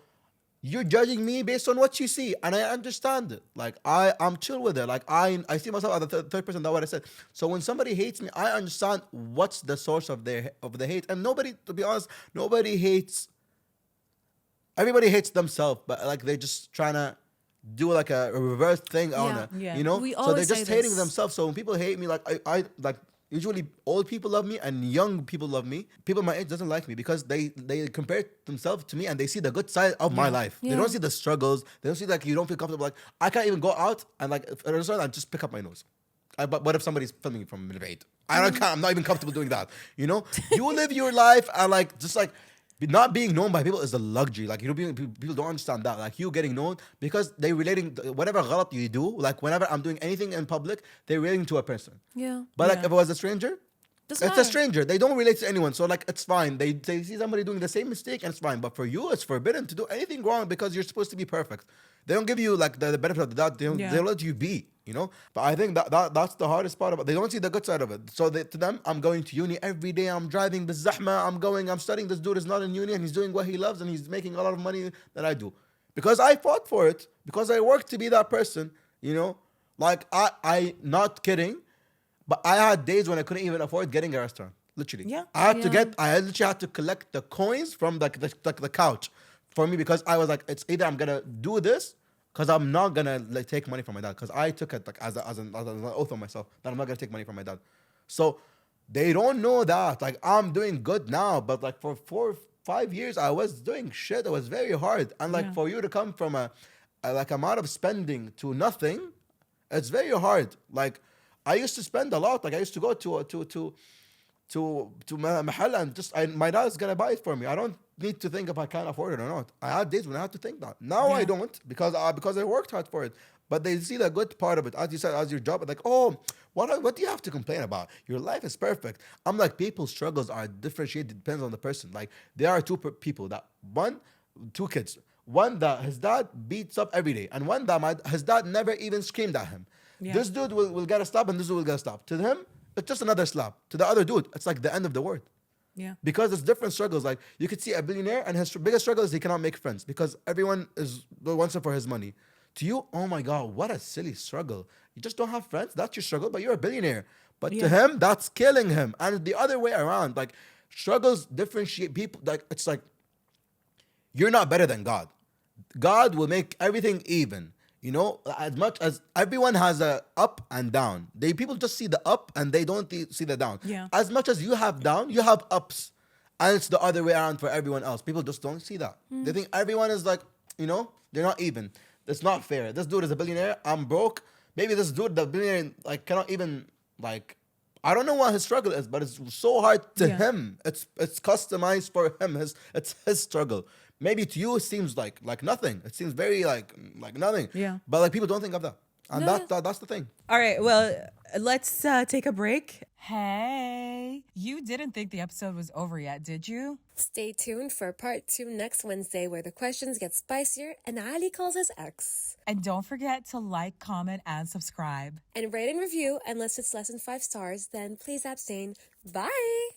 Speaker 1: you're judging me based on what you see, and I understand it. Like I'm chill with it. Like I see myself as the third person. That's what I said. So when somebody hates me, I understand what's the source of the hate. And nobody, to be honest, nobody hates everybody hates themselves, but like they're just trying to do like a reverse thing on
Speaker 3: Yeah.
Speaker 1: it.
Speaker 2: Yeah.
Speaker 1: You know?
Speaker 3: We
Speaker 1: So they're
Speaker 3: always
Speaker 1: just
Speaker 3: say
Speaker 1: hating
Speaker 3: this.
Speaker 1: themselves. So when people hate me, like I like usually old people love me and young people love me. People my age doesn't like me because they compare themselves to me and they see the good side of my life. They
Speaker 3: Yeah.
Speaker 1: don't see the struggles. They don't see like you don't feel comfortable. Like I can't even go out and like at a restaurant and just pick up my nose. But what if somebody's filming from Milvade? I'm not even comfortable doing that. You know, you live your life and like just like not being known by people is a luxury. Like people don't understand that. Like you getting known because they relating whatever ghalat you do. Like whenever I'm doing anything in public, they're relating to a person.
Speaker 3: Yeah.
Speaker 1: But like
Speaker 2: Yeah.
Speaker 1: if it was a stranger,
Speaker 3: Doesn't
Speaker 1: it's
Speaker 3: matter.
Speaker 1: a stranger. They don't relate to anyone. So like it's fine. They see somebody doing the same mistake and it's fine. But for you, it's forbidden to do anything wrong because you're supposed to be perfect. They don't give you like the benefit of the doubt. They let you be, you know? But I think that's the hardest part about it. They don't see the good side of it. So to them, I'm going to uni every day. I'm driving the zahma. I'm studying. This dude is not in uni and he's doing what he loves and he's making a lot of money that I do. Because I fought for it. Because I worked to be that person, you know? Like I not kidding. But I had days when I couldn't even afford getting a restaurant. Literally.
Speaker 2: Yeah.
Speaker 1: I
Speaker 3: Yeah.
Speaker 1: literally had to collect the coins from the couch for me because I was like, it's either I'm gonna do this because I'm not gonna like take money from my dad. Because I took it like as an oath on myself that I'm not gonna take money from my dad. So they don't know that. Like I'm doing good now, but like for 4 or 5 years I was doing shit. It was very hard. And like
Speaker 2: Yeah.
Speaker 1: for you to come from a like amount of spending to nothing, it's very hard. Like I used to spend a lot. Like I used to go to mahal and just my dad is gonna buy it for me. I don't need to think if I can afford it or not. I had days when I had to think that. Now I
Speaker 2: Yeah.
Speaker 1: don't because I worked hard for it. But they see the good part of it, as you said, as your job. Like, oh, what do you have to complain about? Your life is perfect. I'm like, people's struggles are differentiated. Depends on the person. Like there are people that two kids. One that his dad beats up every day, and one that his dad never even screamed at him.
Speaker 2: Yeah.
Speaker 1: This dude will get a slap, and this dude will get a slap. To him, it's just another slap. To the other dude, it's like the end of the world.
Speaker 2: Yeah.
Speaker 1: Because it's different struggles. Like you could see a billionaire, and his biggest struggle is he cannot make friends because everyone wants him for his money. To you, oh my God, what a silly struggle. You just don't have friends. That's your struggle, but you're a billionaire. But
Speaker 2: Yeah.
Speaker 1: to him, that's killing him. And the other way around, like struggles differentiate people. Like it's like you're not better than God. God will make everything even. You know, as much as everyone has a up and down, people just see the up and they don't see the down.
Speaker 2: Yeah.
Speaker 1: As much as you have down, you have ups, and it's the other way around for everyone else. People just don't see that. They think everyone is like, you know, they're not even. It's not fair. This dude is a billionaire. I'm broke. Maybe this dude, the billionaire, like cannot even like. I don't know what his struggle is, but it's so hard to
Speaker 2: Yeah.
Speaker 1: him. It's customized for him. It's his struggle. Maybe to you it seems like nothing. It seems very like nothing.
Speaker 2: Yeah.
Speaker 1: But like people don't think of that, and
Speaker 3: No.
Speaker 1: that's the thing.
Speaker 2: All right. Well, let's take a break.
Speaker 4: Hey, you didn't think the episode was over yet, did you?
Speaker 5: Stay tuned for part 2 next Wednesday where the questions get spicier and Ali calls us X.
Speaker 4: And don't forget to like, comment, and subscribe.
Speaker 5: And rate and review, unless it's less than 5 stars, then please abstain. Bye!